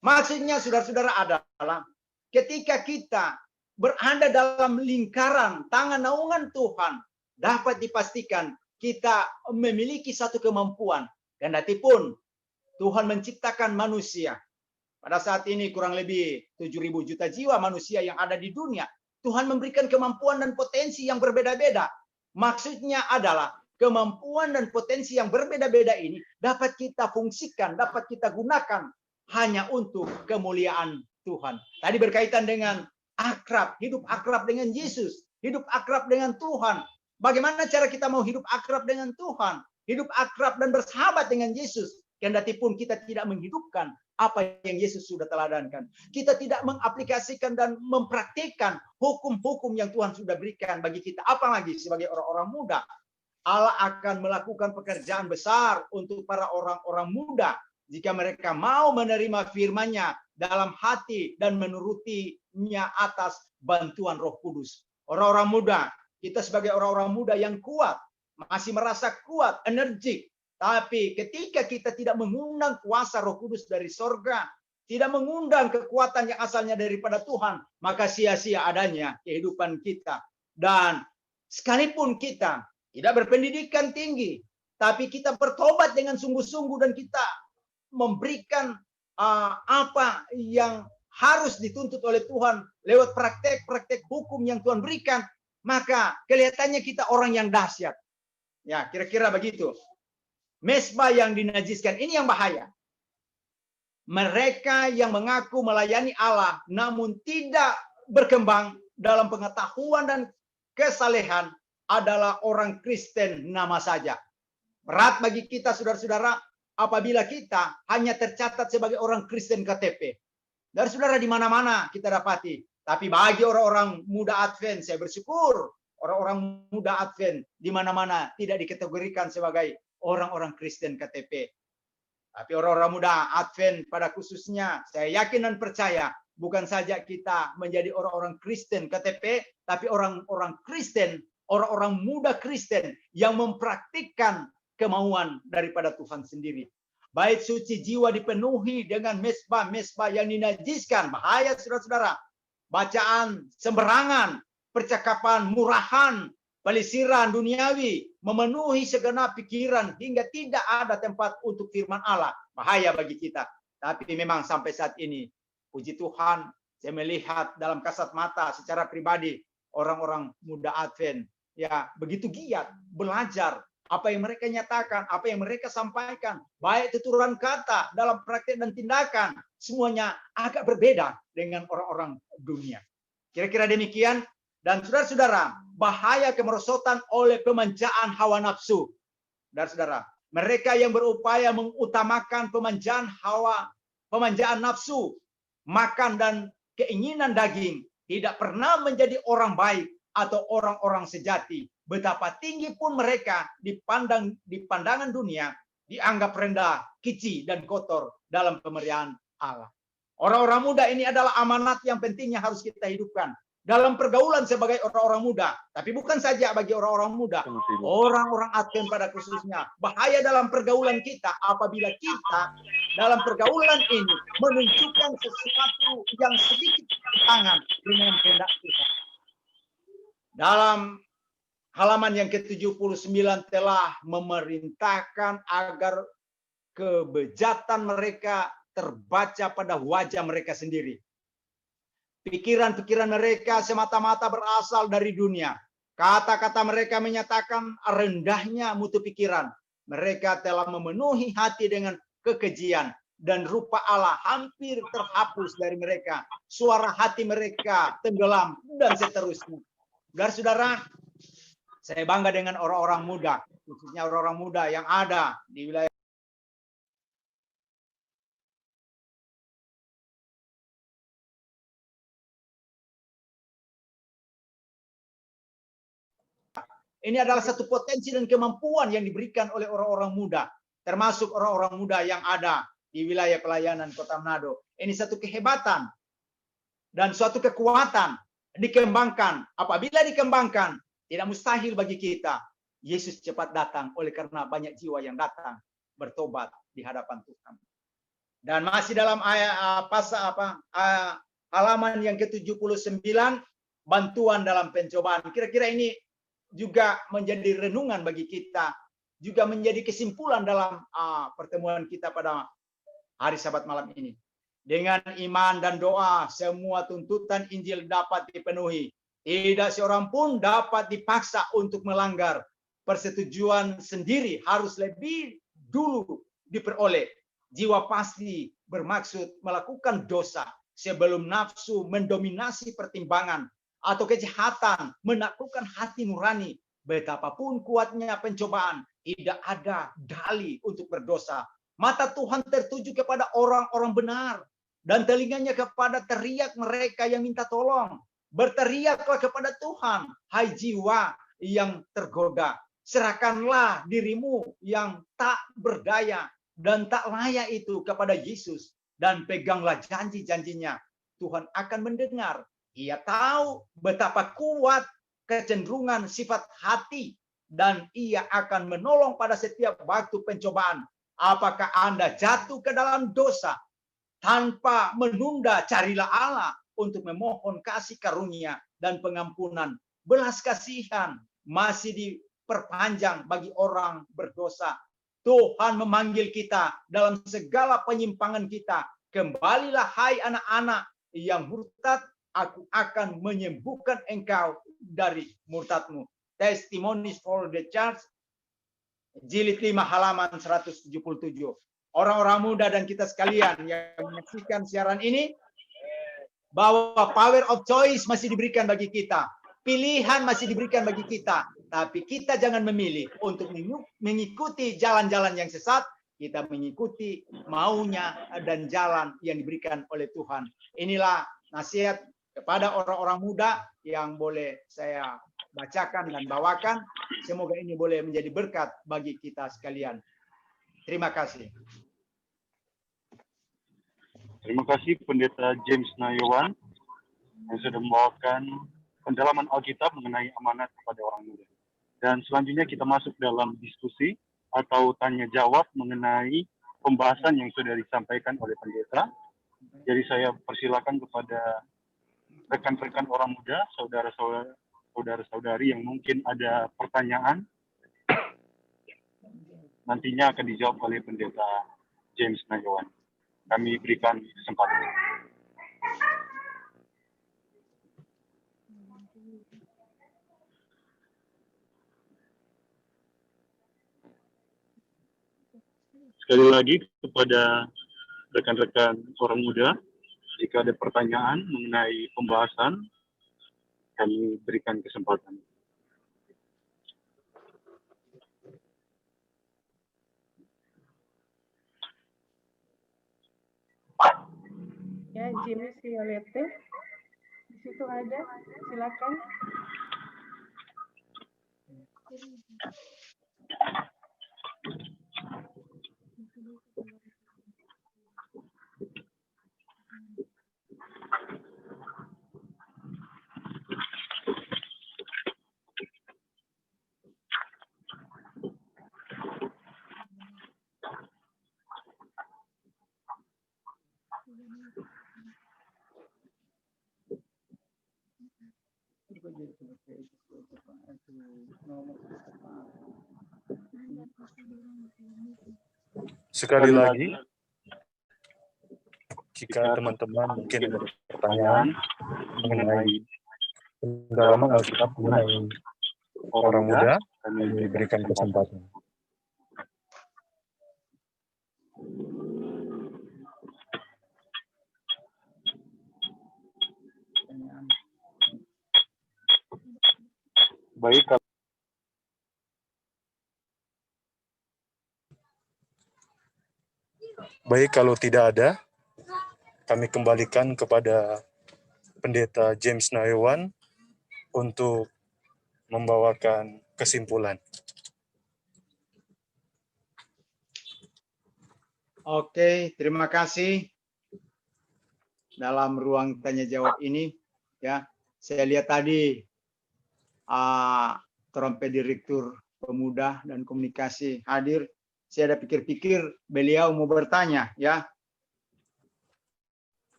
Maksudnya saudara-saudara adalah ketika kita berada dalam lingkaran tangan naungan Tuhan, dapat dipastikan kita memiliki satu kemampuan. Kendatipun Tuhan menciptakan manusia. Pada saat ini kurang lebih 7.000 juta jiwa manusia yang ada di dunia. Tuhan memberikan kemampuan dan potensi yang berbeda-beda. Maksudnya adalah kemampuan dan potensi yang berbeda-beda ini dapat kita fungsikan, dapat kita gunakan hanya untuk kemuliaan Tuhan. Tadi berkaitan dengan akrab, hidup akrab dengan Yesus, hidup akrab dengan Tuhan. Bagaimana cara kita mau hidup akrab dengan Tuhan? Hidup akrab dan bersahabat dengan Yesus. Kendatipun kita tidak menghidupkan apa yang Yesus sudah teladankan. Kita tidak mengaplikasikan dan mempraktikkan hukum-hukum yang Tuhan sudah berikan bagi kita. Apalagi sebagai orang-orang muda. Allah akan melakukan pekerjaan besar untuk para orang-orang muda. Jika mereka mau menerima firman-Nya dalam hati dan menurutinya atas bantuan Roh Kudus. Orang-orang muda, kita sebagai orang-orang muda yang kuat, masih merasa kuat, energik. Tapi ketika kita tidak mengundang kuasa Roh Kudus dari sorga, tidak mengundang kekuatan yang asalnya daripada Tuhan, maka sia-sia adanya kehidupan kita. Dan sekalipun kita tidak berpendidikan tinggi, tapi kita bertobat dengan sungguh-sungguh dan kita memberikan apa yang harus dituntut oleh Tuhan lewat praktek-praktek hukum yang Tuhan berikan, maka kelihatannya kita orang yang dahsyat. Ya, kira-kira begitu. Mesbah yang dinajiskan ini yang bahaya. Mereka yang mengaku melayani Allah namun tidak berkembang dalam pengetahuan dan kesalehan adalah orang Kristen nama saja. Berat bagi kita saudara-saudara apabila kita hanya tercatat sebagai orang Kristen KTP. Dari saudara di mana-mana kita dapati. Tapi bagi orang-orang muda Advent, saya bersyukur orang-orang muda Advent di mana-mana tidak dikategorikan sebagai orang-orang Kristen KTP. Tapi orang-orang muda Advent pada khususnya, saya yakin dan percaya, bukan saja kita menjadi orang-orang Kristen KTP, tapi orang-orang Kristen, orang-orang muda Kristen yang mempraktikkan kemauan daripada Tuhan sendiri. Bait suci jiwa dipenuhi dengan mesbah-mesbah yang dinajiskan. Bahaya saudara-saudara. Bacaan sembarangan, percakapan murahan, pelisiran duniawi, memenuhi segenap pikiran hingga tidak ada tempat untuk firman Allah. Bahaya bagi kita. Tapi memang sampai saat ini, puji Tuhan, saya melihat dalam kasat mata secara pribadi orang-orang muda Advent ya begitu giat belajar apa yang mereka nyatakan, apa yang mereka sampaikan, baik tuturan kata dalam praktik dan tindakan, semuanya agak berbeda dengan orang-orang dunia. Kira-kira demikian. Dan saudara-saudara, bahaya kemerosotan oleh pemanjaan hawa nafsu. Saudara-saudara, mereka yang berupaya mengutamakan pemanjaan nafsu, makan dan keinginan daging, tidak pernah menjadi orang baik atau orang-orang sejati. Betapa tinggi pun mereka di pandangan dunia, dianggap rendah, kicik, dan kotor dalam pemeliharaan Allah. Orang-orang muda ini adalah amanat yang pentingnya harus kita hidupkan dalam pergaulan sebagai orang-orang muda. Tapi bukan saja bagi orang-orang muda, orang-orang Advent pada khususnya. Bahaya dalam pergaulan kita apabila kita dalam pergaulan ini menunjukkan sesuatu yang sedikit bertentangan dengan kehendak kita. Dalam halaman yang ke-79 telah memerintahkan agar kebejatan mereka terbaca pada wajah mereka sendiri. Pikiran-pikiran mereka semata-mata berasal dari dunia. Kata-kata mereka menyatakan rendahnya mutu pikiran. Mereka telah memenuhi hati dengan kekejian dan rupa Allah hampir terhapus dari mereka. Suara hati mereka tenggelam dan seterusnya. Saudara-saudara, saya bangga dengan orang-orang muda, khususnya orang-orang muda yang ada di wilayah ini adalah satu potensi dan kemampuan yang diberikan oleh orang-orang muda, termasuk orang-orang muda yang ada di wilayah pelayanan Kota Manado. Ini satu kehebatan dan suatu kekuatan dikembangkan. Apabila dikembangkan, tidak mustahil bagi kita Yesus cepat datang oleh karena banyak jiwa yang datang bertobat di hadapan Tuhan. Dan masih dalam halaman yang ke-79, bantuan dalam pencobaan. Kira-kira ini juga menjadi renungan bagi kita, juga menjadi kesimpulan dalam pertemuan kita pada hari Sabat malam ini. Dengan iman dan doa, semua tuntutan Injil dapat dipenuhi. Tidak seorang pun dapat dipaksa untuk melanggar. Persetujuan sendiri harus lebih dulu diperoleh. Jiwa pasti bermaksud melakukan dosa sebelum nafsu mendominasi pertimbangan atau kejahatan menaklukkan hati nurani. Betapapun kuatnya pencobaan, tidak ada dalih untuk berdosa. Mata Tuhan tertuju kepada orang-orang benar dan telinganya kepada teriak mereka yang minta tolong. Berteriaklah kepada Tuhan, hai jiwa yang tergoda. Serahkanlah dirimu yang tak berdaya dan tak layak itu kepada Yesus. Dan peganglah janji-janjinya. Tuhan akan mendengar. Ia tahu betapa kuat kecenderungan sifat hati. Dan ia akan menolong pada setiap waktu pencobaan. Apakah Anda jatuh ke dalam dosa? Tanpa menunda, carilah Allah untuk memohon kasih karunia dan pengampunan. Belas kasihan masih diperpanjang bagi orang berdosa. Tuhan memanggil kita dalam segala penyimpangan kita. Kembalilah hai anak-anak yang murtad, aku akan menyembuhkan engkau dari murtadmu. Testimonies for the Church, jilid 5 halaman 177. Orang-orang muda dan kita sekalian yang menyaksikan siaran ini, bahwa power of choice masih diberikan bagi kita. Pilihan masih diberikan bagi kita. Tapi kita jangan memilih untuk mengikuti jalan-jalan yang sesat. Kita mengikuti maunya dan jalan yang diberikan oleh Tuhan. Inilah nasihat kepada orang-orang muda yang boleh saya bacakan dan bawakan. Semoga ini boleh menjadi berkat bagi kita sekalian. Terima kasih. Terima kasih Pendeta James Nayawan yang sudah membawakan pendalaman Alkitab mengenai amanat kepada orang muda. Dan selanjutnya kita masuk dalam diskusi atau tanya jawab mengenai pembahasan yang sudah disampaikan oleh pendeta. Jadi saya persilakan kepada rekan-rekan orang muda, saudara-saudari yang mungkin ada pertanyaan, nantinya akan dijawab oleh pendeta James Nayawan. Kami berikan kesempatan. Sekali lagi kepada rekan-rekan orang muda, jika ada pertanyaan mengenai pembahasan, kami berikan kesempatan. Ya, Jimmy Violette. Di situ ada, silakan. Sekali lagi, jika teman-teman mungkin ada pertanyaan mengenai pendalaman Alkitab mengenai orang muda, kami berikan kesempatan. Baik, kalau tidak ada, kami kembalikan kepada Pendeta James Nayawan untuk membawakan kesimpulan. Oke, terima kasih. Dalam ruang tanya jawab ini, ya, saya lihat tadi trompet direktur pemuda dan komunikasi hadir. Saya ada pikir-pikir beliau mau bertanya, ya.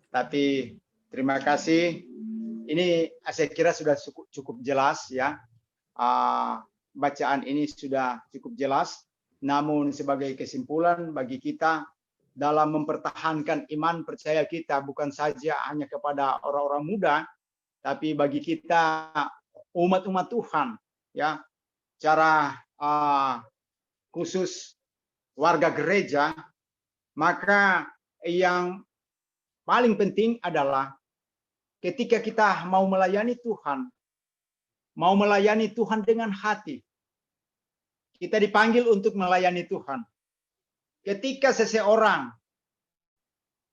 Tapi terima kasih. Ini saya kira sudah cukup jelas, ya. Bacaan ini sudah cukup jelas. Namun sebagai kesimpulan bagi kita dalam mempertahankan iman percaya kita bukan saja hanya kepada orang-orang muda, tapi bagi kita umat-umat Tuhan, ya, secara khusus warga gereja, maka yang paling penting adalah ketika kita mau melayani Tuhan dengan hati. Kita dipanggil untuk melayani Tuhan. Ketika seseorang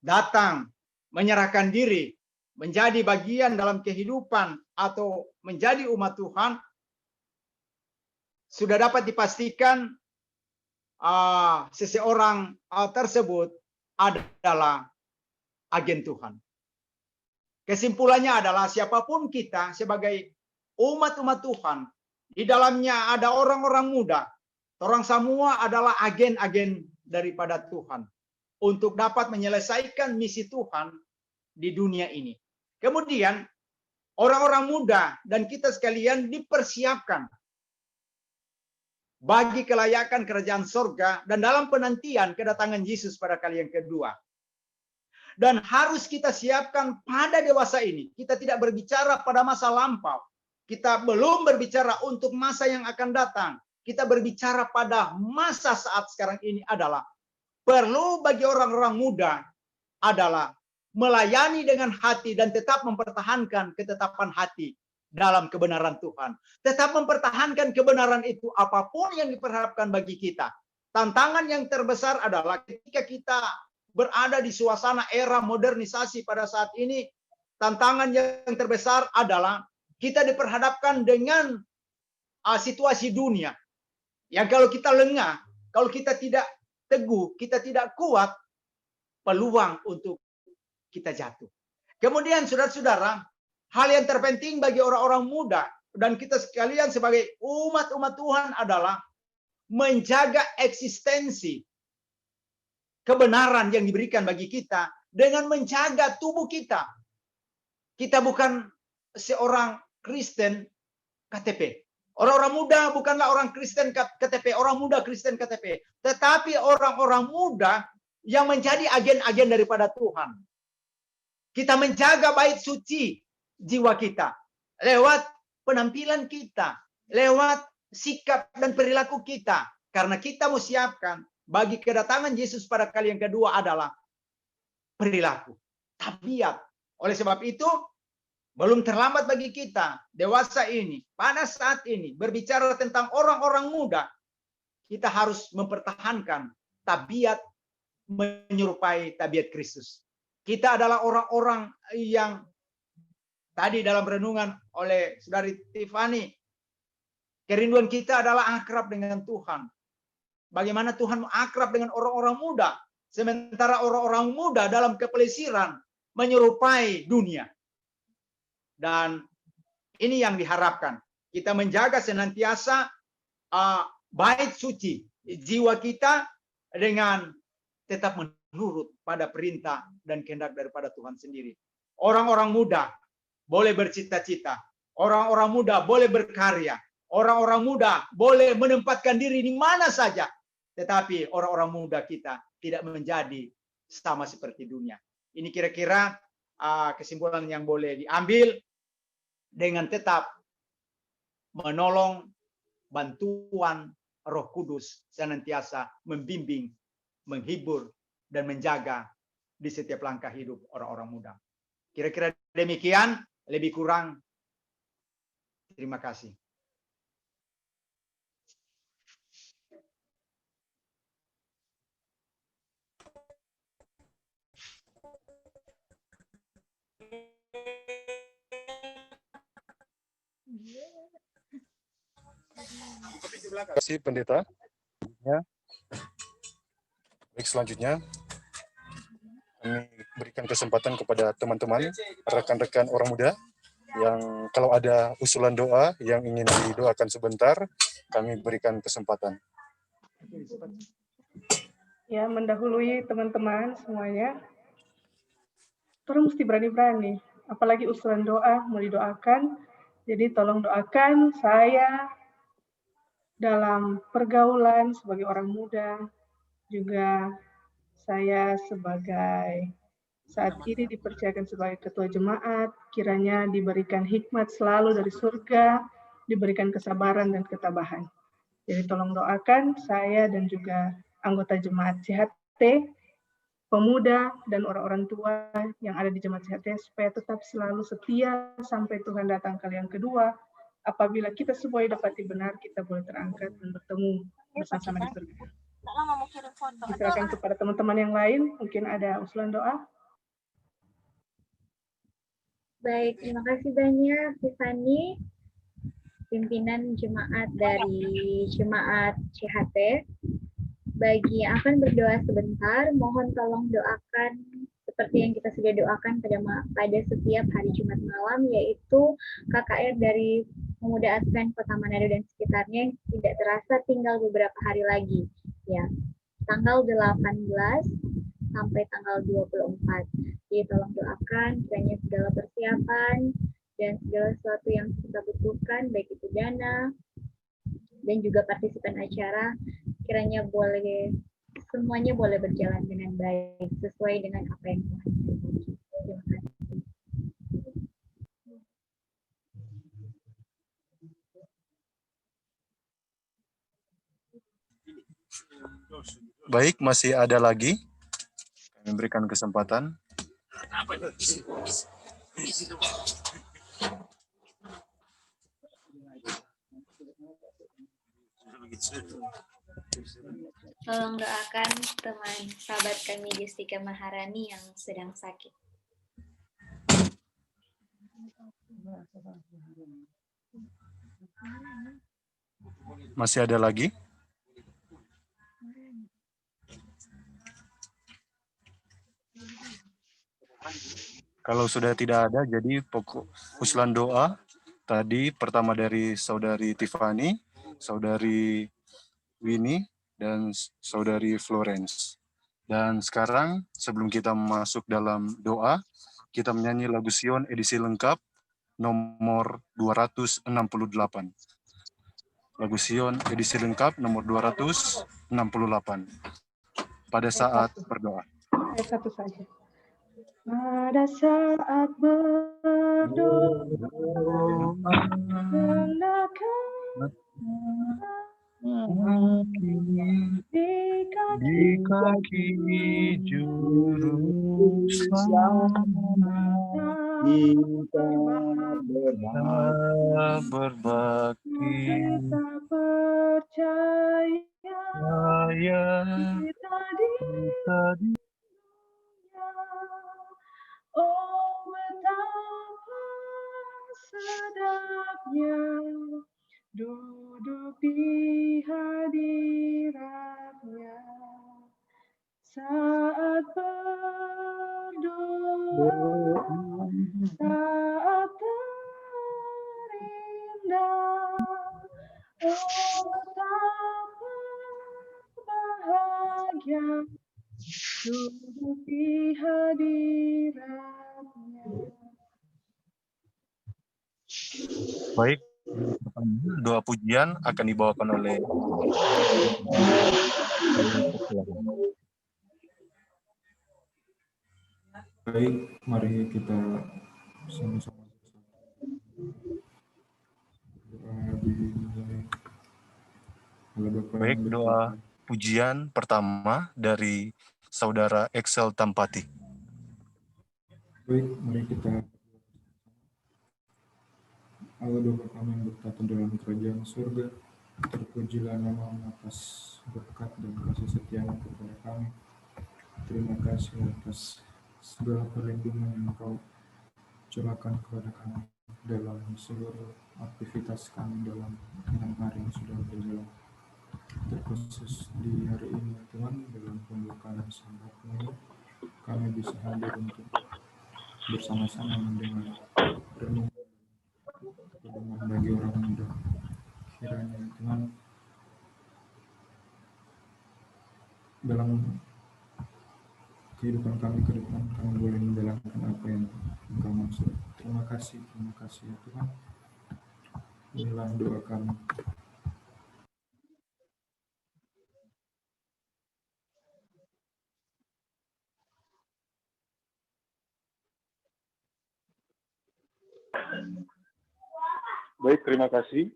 datang menyerahkan diri, menjadi bagian dalam kehidupan atau menjadi umat Tuhan, sudah dapat dipastikan seseorang tersebut adalah agen Tuhan. Kesimpulannya adalah siapapun kita sebagai umat-umat Tuhan, di dalamnya ada orang-orang muda, orang semua adalah agen-agen daripada Tuhan untuk dapat menyelesaikan misi Tuhan di dunia ini. Kemudian orang-orang muda dan kita sekalian dipersiapkan bagi kelayakan kerajaan surga dan dalam penantian kedatangan Yesus pada kali yang kedua. Dan harus kita siapkan pada dewasa ini. Kita tidak berbicara pada masa lampau. Kita belum berbicara untuk masa yang akan datang. Kita berbicara pada masa saat sekarang ini adalah perlu bagi orang-orang muda adalah melayani dengan hati dan tetap mempertahankan ketetapan hati dalam kebenaran Tuhan. Tetap mempertahankan kebenaran itu apapun yang diperharapkan bagi kita. Tantangan yang terbesar adalah ketika kita berada di suasana era modernisasi pada saat ini, tantangan yang terbesar adalah kita diperhadapkan dengan situasi dunia. Yang kalau kita lengah, kalau kita tidak teguh, kita tidak kuat, peluang untuk kita jatuh. Kemudian saudara-saudara, hal yang terpenting bagi orang-orang muda dan kita sekalian sebagai umat-umat Tuhan adalah menjaga eksistensi kebenaran yang diberikan bagi kita dengan menjaga tubuh kita. Kita bukan seorang Kristen KTP. Orang-orang muda bukanlah orang Kristen KTP, orang muda Kristen KTP. Tetapi orang-orang muda yang menjadi agen-agen daripada Tuhan. Kita menjaga bait suci jiwa kita. Lewat penampilan kita. Lewat sikap dan perilaku kita. Karena kita mau siapkan bagi kedatangan Yesus pada kali yang kedua adalah perilaku. Tabiat. Oleh sebab itu, belum terlambat bagi kita, dewasa ini, pada saat ini, berbicara tentang orang-orang muda, kita harus mempertahankan tabiat menyerupai tabiat Kristus. Kita adalah orang-orang yang tadi dalam renungan oleh Saudari Tiffany, kerinduan kita adalah akrab dengan Tuhan. Bagaimana Tuhan akrab dengan orang-orang muda, sementara orang-orang muda dalam kepelesiran menyerupai dunia. Dan ini yang diharapkan. Kita menjaga senantiasa bait suci jiwa kita dengan tetap menurut pada perintah dan kehendak daripada Tuhan sendiri. Orang-orang muda boleh bercita-cita. Orang-orang muda boleh berkarya. Orang-orang muda boleh menempatkan diri di mana saja. Tetapi orang-orang muda kita tidak menjadi sama seperti dunia. Ini kira-kira kesimpulan yang boleh diambil dengan tetap menolong bantuan Roh Kudus senantiasa membimbing, menghibur, dan menjaga di setiap langkah hidup orang-orang muda. Kira-kira demikian, lebih kurang. Terima kasih. Terima kasih pendeta. Ya. Baik, selanjutnya kami berikan kesempatan kepada teman-teman, rekan-rekan orang muda yang kalau ada usulan doa yang ingin didoakan sebentar, kami berikan kesempatan. Ya, mendahului teman-teman semuanya. Terus mesti berani-berani, apalagi usulan doa mau didoakan. Jadi tolong doakan saya dalam pergaulan sebagai orang muda, juga saya sebagai saat ini dipercayakan sebagai ketua jemaat, kiranya diberikan hikmat selalu dari surga, diberikan kesabaran dan ketabahan. Jadi tolong doakan saya dan juga anggota jemaat CHT, pemuda dan orang-orang tua yang ada di jemaat CHT supaya tetap selalu setia sampai Tuhan datang kali yang kedua. Apabila kita semua dapati benar, kita boleh terangkat dan bertemu bersama-sama di surga. Silakan kepada teman-teman yang lain, mungkin ada usulan doa. Baik, terima kasih banyak Tiffany, pimpinan jemaat dari jemaat CHT. Bagi yang akan berdoa sebentar, mohon tolong doakan seperti yang kita sudah doakan pada setiap hari Jumat malam, yaitu KKR dari Pemuda Advent Kota Manado dan sekitarnya yang tidak terasa tinggal beberapa hari lagi. Ya, tanggal 18 sampai tanggal 24. Jadi tolong doakan kiranya segala persiapan dan segala sesuatu yang kita butuhkan, baik itu dana dan juga partisipan acara, kiranya semuanya boleh berjalan dengan baik sesuai dengan apa yang Tuhan bagi. Terima kasih. Baik, masih ada lagi. Kami berikan kesempatan. Tolong doakan teman sahabat kami Justika Maharani yang sedang sakit. Masih ada lagi? Kalau sudah tidak ada, jadi pokok usulan doa tadi pertama dari Saudari Tiffany, Saudari Winnie, dan Saudari Florence. Dan sekarang sebelum kita masuk dalam doa, kita menyanyi lagu Sion edisi lengkap nomor 268. Lagu Sion edisi lengkap nomor 268 pada saat berdoa. Ayat 1 saja. Pada saat berdoa, hendakkan di kaki juru selamat Kita berbakti kita percaya kita di oh betapa sedapnya duduk di hadiratnya saat berdoa, saat terindah, oh betapa bahagia duduk di hadiratnya. Baik, doa pujian akan dibawakan oleh Baik, mari kita sama-sama Baik, doa pujian pertama dari Saudara Excel Tampati. Baik, mari kita Allah Bapa kami yang bertata dalam kerajaan surga, terpujilah nama-Mu atas berkat dan kasih setia-Mu kepada kami. Terima kasih atas segala perlindungan yang Engkau curahkan kepada kami dalam seluruh aktivitas kami dalam 6 hari yang sudah berjalan. Terkhusus di hari ini Tuhan, dalam pembukaan Sabat ini kami bisa hadir untuk bersama-sama mendengar renungan bagi orang muda. Kiranya Tuhan dalam kehidupan kami ke depan kami boleh menjalankan apa yang Engkau maksud. Terima kasih ya Tuhan. Inilah doa kami. Baik, terima kasih.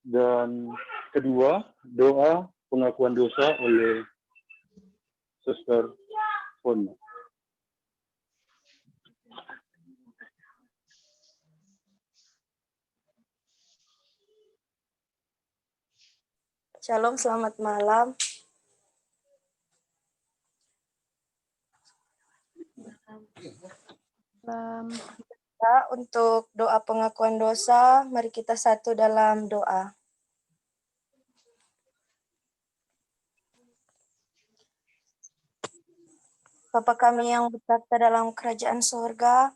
Dan kedua, doa pengakuan dosa oleh Suster Fon. Shalom, selamat malam. Untuk doa pengakuan dosa, mari kita satu dalam doa. Bapa kami yang bertata dalam kerajaan surga,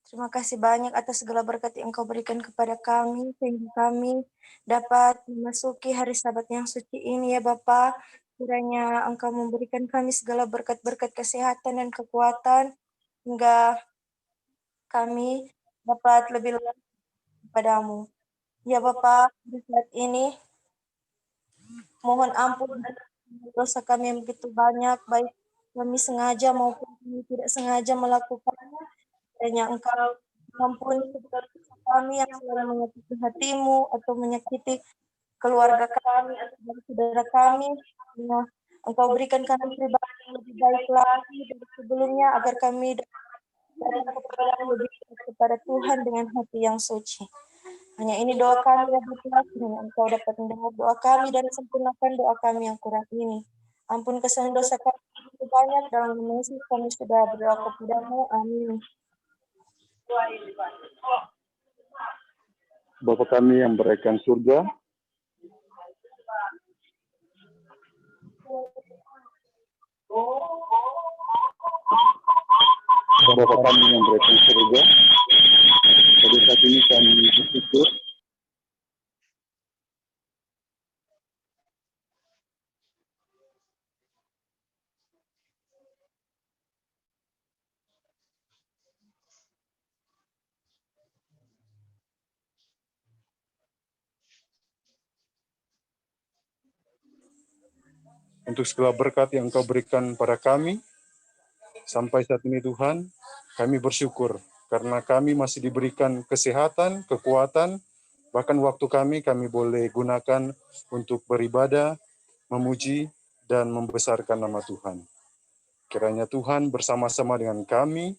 terima kasih banyak atas segala berkat yang Engkau berikan kepada kami, sehingga kami dapat memasuki hari Sabat yang suci ini ya Bapa. Kiranya Engkau memberikan kami segala berkat-berkat kesehatan dan kekuatan, hingga kami dapat lebih lelah kepadamu. Ya Bapa, di saat ini mohon ampun dosa kami yang begitu banyak, baik kami sengaja maupun kami tidak sengaja melakukannya. Kiranya Engkau ampuni segala dosa kami yang selalu menyakiti hatimu atau menyakiti keluarga kami atau saudara kami. Nah, Engkau berikan kami pribadi yang lebih baik lagi dari sebelumnya, agar kami datang kepada Tuhan dengan hati yang suci. Hanya ini doa kami ya Bapa, kiranya Engkau dapat mendengar doa kami dan sempurnakan doa kami yang kurang ini. Ampun kesalahan dosa kami yang banyak, dalam nama Yesus kami sudah berdoa kepadamu. Amin. Bapa kami yang berada di surga, Bapa kami yang berada di surga, pada saat ini kami bersyukur untuk segala berkat yang Engkau berikan pada kami. Sampai saat ini Tuhan, kami bersyukur karena kami masih diberikan kesehatan, kekuatan, bahkan waktu kami boleh gunakan untuk beribadah, memuji, dan membesarkan nama Tuhan. Kiranya Tuhan bersama-sama dengan kami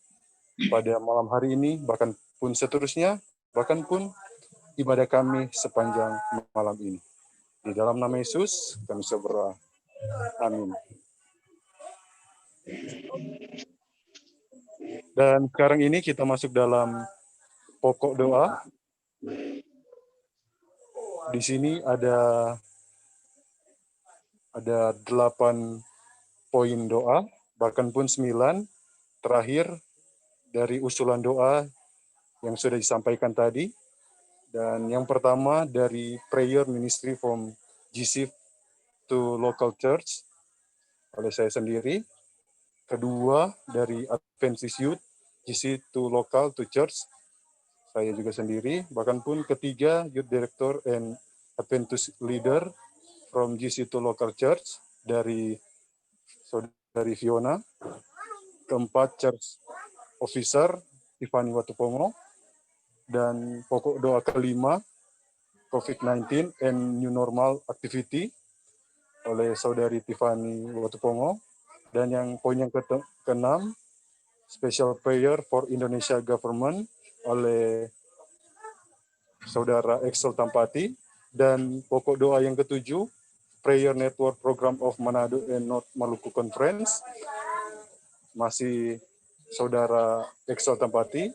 pada malam hari ini, bahkan pun seterusnya, bahkan pun ibadah kami sepanjang malam ini. Di dalam nama Yesus, kami berdoa. Amin. Dan sekarang ini kita masuk dalam pokok doa. Di sini ada 8 poin doa, bahkan pun 9 terakhir dari usulan doa yang sudah disampaikan tadi. Dan yang pertama dari prayer ministry from GC to local church oleh saya sendiri. Kedua dari Adventist Youth GC to local to church, saya juga sendiri. Bahkan pun ketiga Youth Director and Adventist Leader from GC to local church dari Saudari Fiona. Keempat Church Officer Tiffany Watupongo. Dan pokok doa kelima COVID-19 and New Normal Activity oleh Saudari Tiffany Watupongo. Dan yang poin yang keenam, Special Prayer for Indonesia Government oleh Saudara Excel Tampati. Dan pokok doa yang ketujuh, Prayer Network Program of Manado and North Maluku Conference, masih Saudara Excel Tampati.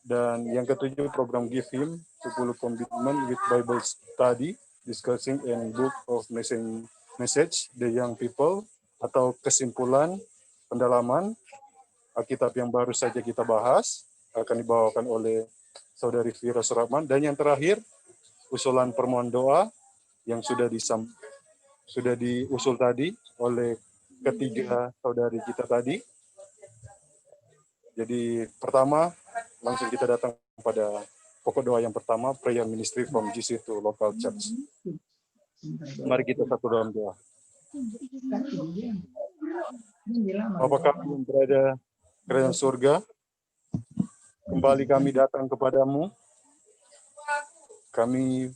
Dan yang ketujuh, program Give Him 10 Commitment with Bible Study, Discussing and Book of Message, The Young People, atau kesimpulan pendalaman Alkitab yang baru saja kita bahas, akan dibawakan oleh Saudari Fira Suratman. Dan yang terakhir, usulan permohonan doa yang sudah diusul tadi oleh ketiga saudari kita tadi. Jadi pertama, langsung kita datang pada pokok doa yang pertama, prayer ministry from GC to local church. Mari kita satu dalam doa. Bapa kami yang berada di kerajaan surga, kembali kami datang kepadamu. Kami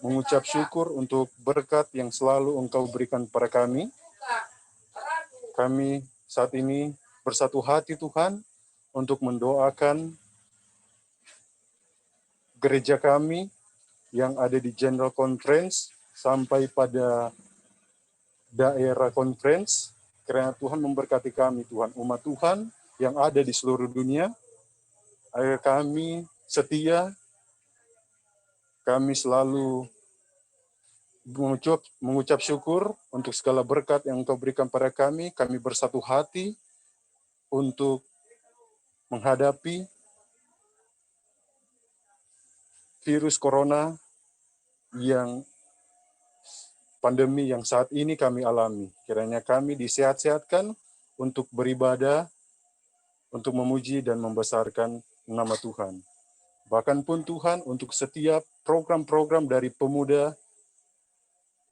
mengucap syukur untuk berkat yang selalu Engkau berikan kepada kami. Kami saat ini bersatu hati Tuhan untuk mendoakan gereja kami yang ada di General Conference sampai pada daerah conference. Kiranya Tuhan memberkati kami, Tuhan, umat Tuhan yang ada di seluruh dunia, agar kami setia, kami selalu mengucap syukur untuk segala berkat yang Engkau berikan pada kami. Kami bersatu hati untuk menghadapi virus corona yang pandemi yang saat ini kami alami. Kiranya kami disehat-sehatkan untuk beribadah, untuk memuji dan membesarkan nama Tuhan. Bahkan pun Tuhan, untuk setiap program-program dari pemuda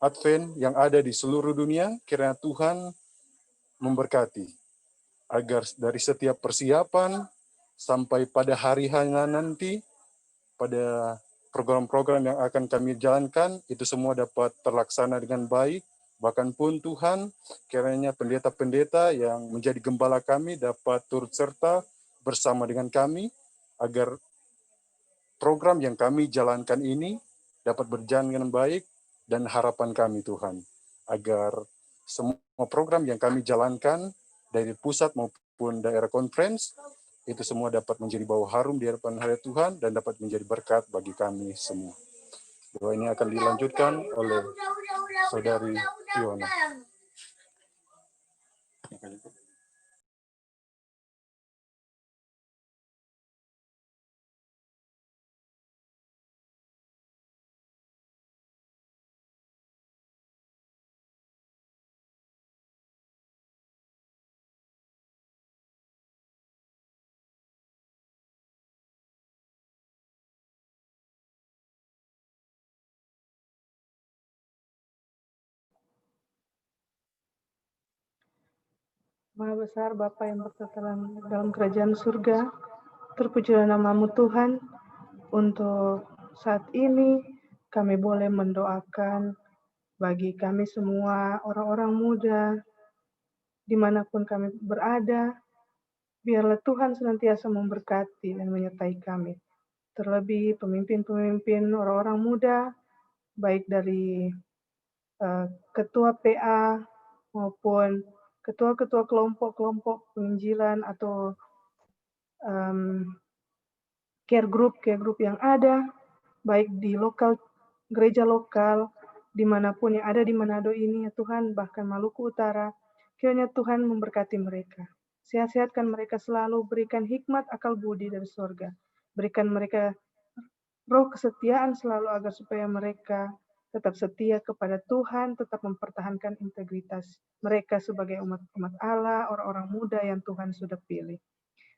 Advent yang ada di seluruh dunia, kiranya Tuhan memberkati. Agar dari setiap persiapan sampai pada hari nanti, pada program-program yang akan kami jalankan, itu semua dapat terlaksana dengan baik. Bahkan pun Tuhan, kiranya pendeta-pendeta yang menjadi gembala kami dapat turut serta bersama dengan kami, agar program yang kami jalankan ini dapat berjalan dengan baik. Dan harapan kami Tuhan, agar semua program yang kami jalankan dari pusat maupun daerah conference itu semua dapat menjadi bau harum di hadapan hadirat Tuhan dan dapat menjadi berkat bagi kami semua. Doa ini akan dilanjutkan oleh Saudari Fiona. Maha besar Bapa yang bertata dalam kerajaan surga, terpujilah nama-Mu Tuhan. Untuk saat ini kami boleh mendoakan bagi kami semua orang-orang muda dimanapun kami berada. Biarlah Tuhan senantiasa memberkati dan menyertai kami. Terlebih pemimpin-pemimpin orang-orang muda, baik dari ketua PA maupun ketua-ketua kelompok-kelompok penginjilan atau care group yang ada, baik di gereja lokal, dimanapun yang ada di Manado ini, ya Tuhan, bahkan Maluku Utara, kiranya Tuhan memberkati mereka. Sehat-sehatkan mereka selalu, berikan hikmat akal budi dari surga. Berikan mereka roh kesetiaan selalu agar supaya mereka tetap setia kepada Tuhan, tetap mempertahankan integritas mereka sebagai umat Allah, orang-orang muda yang Tuhan sudah pilih.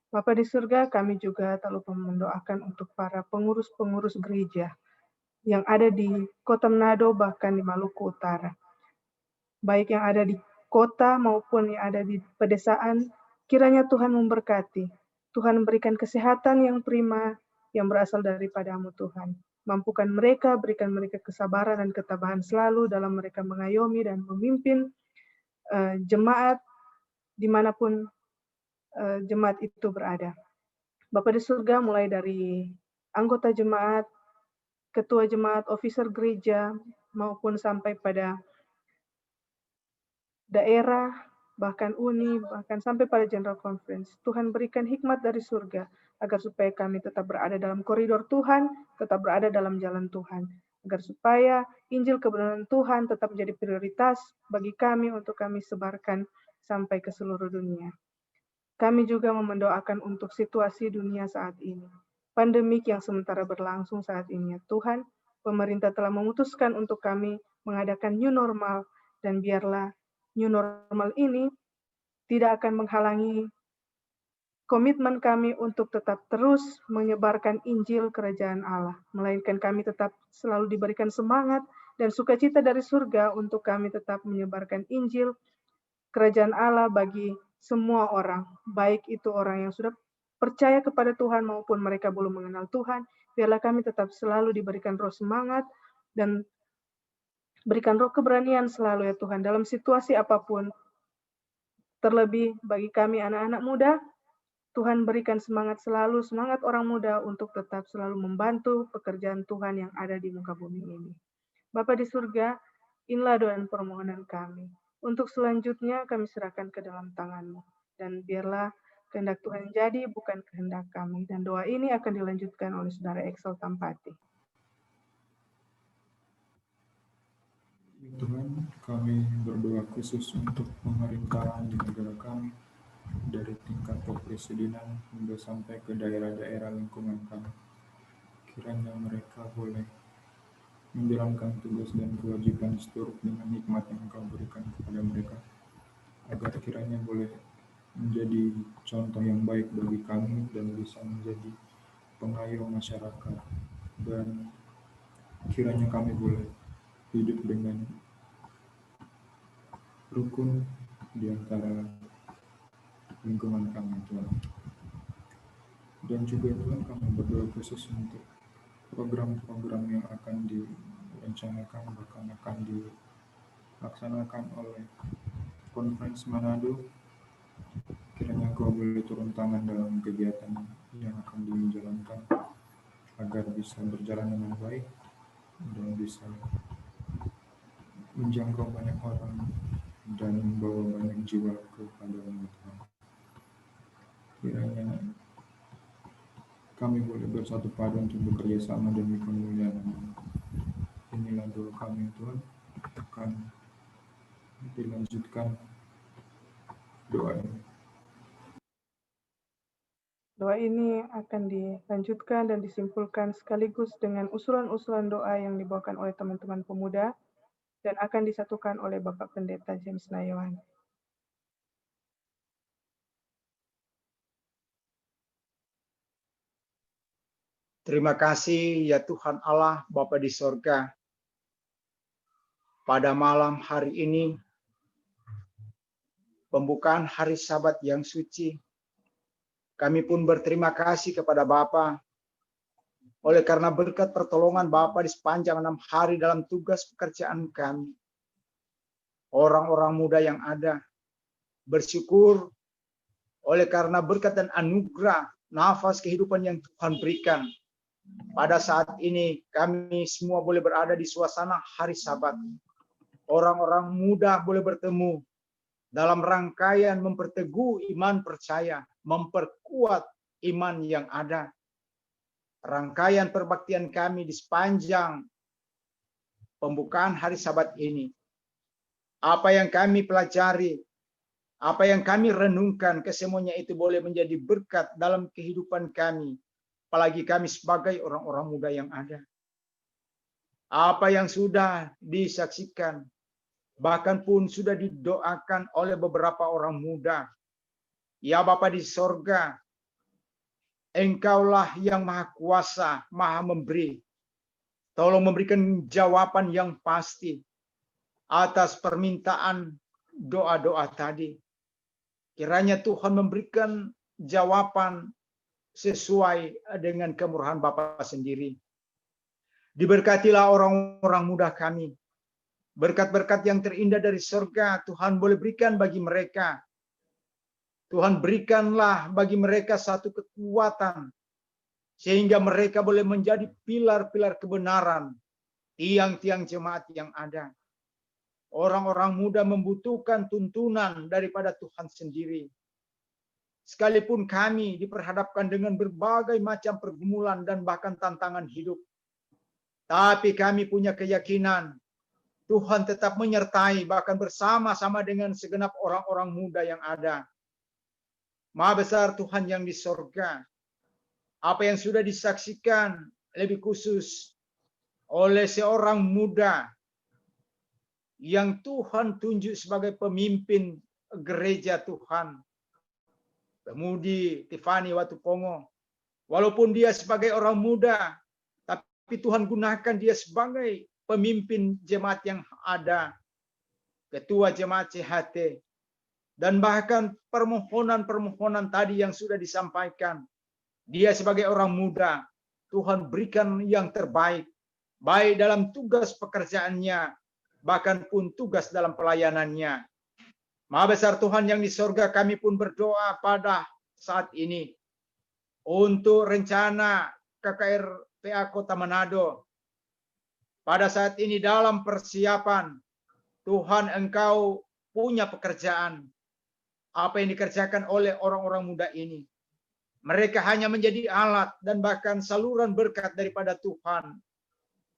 Bapa di surga, kami juga tak lupa mendoakan untuk para pengurus-pengurus gereja yang ada di Kota Manado, bahkan di Maluku Utara. Baik yang ada di kota maupun yang ada di pedesaan, kiranya Tuhan memberkati. Tuhan memberikan kesehatan yang prima yang berasal daripada-Mu Tuhan. Mampukan mereka, berikan mereka kesabaran dan ketabahan selalu dalam mereka mengayomi dan memimpin jemaat dimanapun jemaat itu berada. Bapa di surga, mulai dari anggota jemaat, ketua jemaat, officer gereja, maupun sampai pada daerah, bahkan uni, bahkan sampai pada General Conference. Tuhan berikan hikmat dari surga, agar supaya kami tetap berada dalam koridor Tuhan, tetap berada dalam jalan Tuhan. Agar supaya Injil kebenaran Tuhan tetap menjadi prioritas bagi kami untuk kami sebarkan sampai ke seluruh dunia. Kami juga mendoakan untuk situasi dunia saat ini. Pandemik yang sementara berlangsung saat ini, Tuhan, pemerintah telah memutuskan untuk kami mengadakan new normal, dan biarlah new normal ini tidak akan menghalangi komitmen kami untuk tetap terus menyebarkan Injil Kerajaan Allah, melainkan kami tetap selalu diberikan semangat dan sukacita dari surga untuk kami tetap menyebarkan Injil Kerajaan Allah bagi semua orang, baik itu orang yang sudah percaya kepada Tuhan maupun mereka belum mengenal Tuhan. Biarlah kami tetap selalu diberikan roh semangat dan berikan roh keberanian selalu ya Tuhan dalam situasi apapun. Terlebih bagi kami anak-anak muda, Tuhan berikan semangat selalu, semangat orang muda untuk tetap selalu membantu pekerjaan Tuhan yang ada di muka bumi ini. Bapa di surga, inilah doa dan permohonan kami. Untuk selanjutnya kami serahkan ke dalam tangan-Mu. Dan biarlah kehendak Tuhan jadi, bukan kehendak kami. Dan doa ini akan dilanjutkan oleh Saudara Excel Tampati. Tuhan, kami berdoa khusus untuk pemerintahan di negara kami, dari tingkat kepresidenan hingga sampai ke daerah-daerah lingkungan kami. Kiranya mereka boleh menjalankan tugas dan kewajiban seturut dengan hikmat yang Engkau berikan kepada mereka, agar kiranya boleh menjadi contoh yang baik bagi kami dan bisa menjadi pengayom masyarakat, dan kiranya kami boleh hidup dengan rukun di antara lingkungan kami, Tuhan. Dan juga Tuhan, kami berdoa khusus untuk program-program yang akan direncanakan, bahkan akan dilaksanakan oleh Conference Manado. Kiranya Kau boleh turun tangan dalam kegiatan yang akan dijalankan, agar bisa berjalan dengan baik dan bisa menjangkau banyak orang dan membawa banyak jiwa kepada Tuhan. Kiranya kami boleh bersatu padu untuk bekerja sama demi kemuliaan nama. Inilah doa kami Tuhan, akan dilanjutkan doa ini. Doa ini akan dilanjutkan dan disimpulkan sekaligus dengan usulan-usulan doa yang dibawakan oleh teman-teman pemuda dan akan disatukan oleh Bapak Pendeta James Nayawan. Terima kasih ya Tuhan Allah Bapa di sorga. Pada malam hari ini, pembukaan hari Sabat yang suci, kami pun berterima kasih kepada Bapa oleh karena berkat pertolongan Bapa di sepanjang 6 hari dalam tugas pekerjaan kami. Orang-orang muda yang ada bersyukur oleh karena berkat dan anugerah nafas kehidupan yang Tuhan berikan. Pada saat ini kami semua boleh berada di suasana hari Sabat. Orang-orang muda boleh bertemu dalam rangkaian memperteguh iman percaya, memperkuat iman yang ada. Rangkaian perbaktian kami di sepanjang pembukaan hari Sabat ini. Apa yang kami pelajari, apa yang kami renungkan, kesemuanya itu boleh menjadi berkat dalam kehidupan kami. Apalagi kami sebagai orang-orang muda yang ada. Apa yang sudah disaksikan, bahkan pun sudah didoakan oleh beberapa orang muda. Ya Bapa di sorga, Engkaulah yang maha kuasa, maha memberi. Tolong memberikan jawaban yang pasti atas permintaan doa-doa tadi. Kiranya Tuhan memberikan jawaban sesuai dengan kemurahan Bapa sendiri. Diberkatilah orang-orang muda kami. Berkat-berkat yang terindah dari surga Tuhan boleh berikan bagi mereka. Tuhan berikanlah bagi mereka satu kekuatan sehingga mereka boleh menjadi pilar-pilar kebenaran, tiang-tiang jemaat yang ada. Orang-orang muda membutuhkan tuntunan daripada Tuhan sendiri. Sekalipun kami diperhadapkan dengan berbagai macam pergumulan dan bahkan tantangan hidup. Tapi kami punya keyakinan Tuhan tetap menyertai bahkan bersama-sama dengan segenap orang-orang muda yang ada. Maha besar Tuhan yang di sorga. Apa yang sudah disaksikan lebih khusus oleh seorang muda yang Tuhan tunjuk sebagai pemimpin gereja Tuhan. Pemudi Tiffany Watupongo. Walaupun dia sebagai orang muda, tapi Tuhan gunakan dia sebagai pemimpin jemaat yang ada. Ketua jemaat CHT. Dan bahkan permohonan-permohonan tadi yang sudah disampaikan. Dia sebagai orang muda, Tuhan berikan yang terbaik. Baik dalam tugas pekerjaannya, bahkan pun tugas dalam pelayanannya. Maha besar Tuhan yang di sorga, kami pun berdoa pada saat ini untuk rencana KKR-PA Kota Manado. Pada saat ini dalam persiapan, Tuhan Engkau punya pekerjaan. Apa yang dikerjakan oleh orang-orang muda ini. Mereka hanya menjadi alat dan bahkan saluran berkat daripada Tuhan.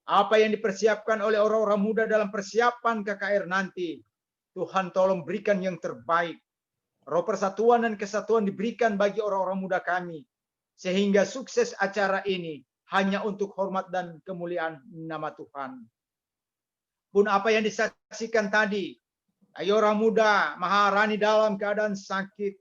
Apa yang dipersiapkan oleh orang-orang muda dalam persiapan KKR nanti, Tuhan tolong berikan yang terbaik. Roh persatuan dan kesatuan diberikan bagi orang-orang muda kami. Sehingga sukses acara ini hanya untuk hormat dan kemuliaan nama Tuhan. Pun apa yang disaksikan tadi, ayo orang muda Maharani dalam keadaan sakit.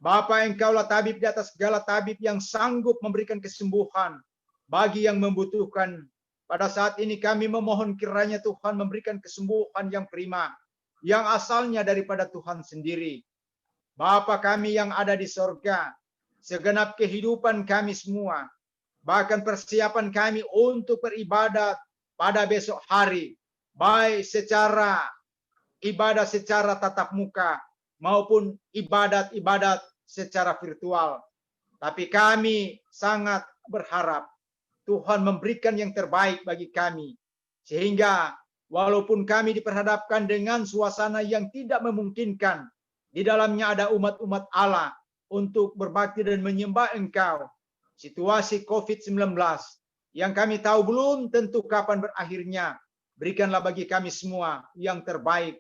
Bapa Engkaulah tabib di atas segala tabib yang sanggup memberikan kesembuhan bagi yang membutuhkan. Pada saat ini kami memohon kiranya Tuhan memberikan kesembuhan yang prima, yang asalnya daripada Tuhan sendiri. Bapa kami yang ada di sorga, segenap kehidupan kami semua, bahkan persiapan kami untuk beribadat pada besok hari, baik secara ibadah secara tatap muka maupun ibadat-ibadat secara virtual. Tapi kami sangat berharap Tuhan memberikan yang terbaik bagi kami, sehingga walaupun kami diperhadapkan dengan suasana yang tidak memungkinkan, di dalamnya ada umat-umat Allah untuk berbakti dan menyembah Engkau. situasi COVID-19 yang kami tahu belum tentu kapan berakhirnya. Berikanlah bagi kami semua yang terbaik.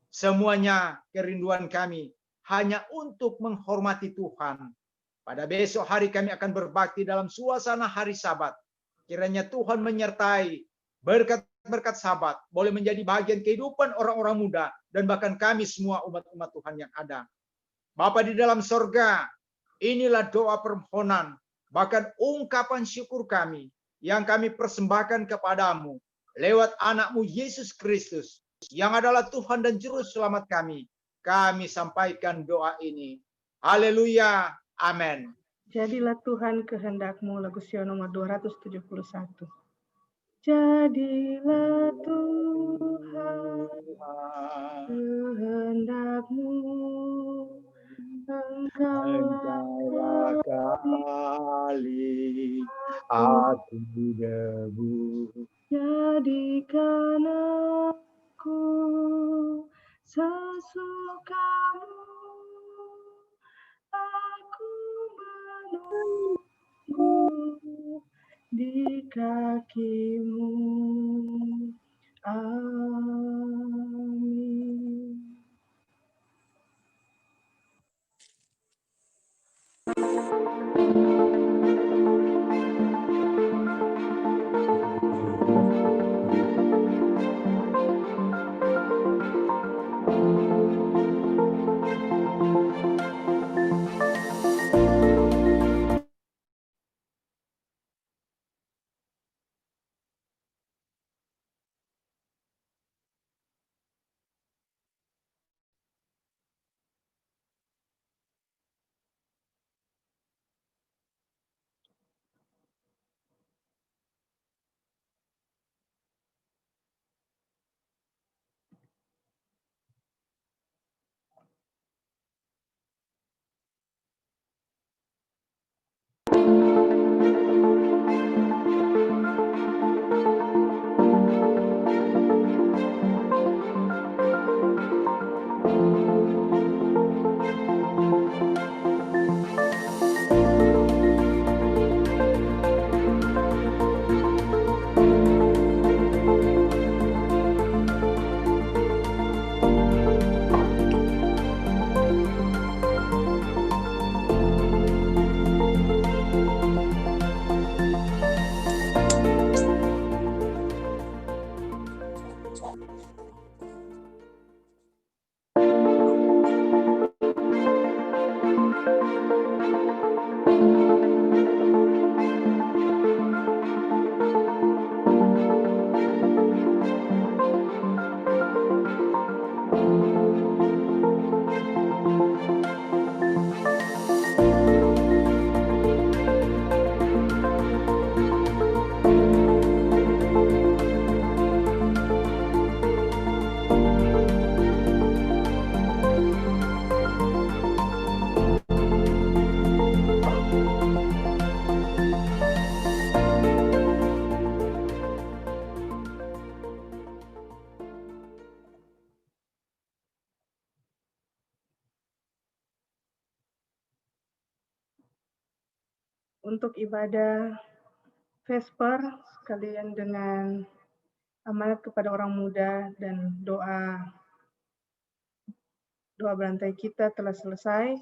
Semuanya kerinduan kami hanya untuk menghormati Tuhan. Pada besok hari kami akan berbakti dalam suasana hari Sabat. Kiranya Tuhan menyertai berkat-berkat Sabat boleh menjadi bagian kehidupan orang-orang muda dan bahkan kami semua umat-umat Tuhan yang ada. Bapa di dalam sorga, inilah doa permohonan, bahkan ungkapan syukur kami yang kami persembahkan kepadamu lewat anakmu Yesus Kristus yang adalah Tuhan dan Juru Selamat kami. Kami sampaikan doa ini. Haleluya. Amin. Jadilah Tuhan kehendakmu, lagu Sion nomor 271. Jadilah Tuhan kehendakmu, Engkaulah kali aku debu. jadikan aku sesukamu, aku menunggu di kakimu. Amin. Untuk ibadah Vesper sekalian dengan amanat kepada orang muda dan doa berantai kita telah selesai.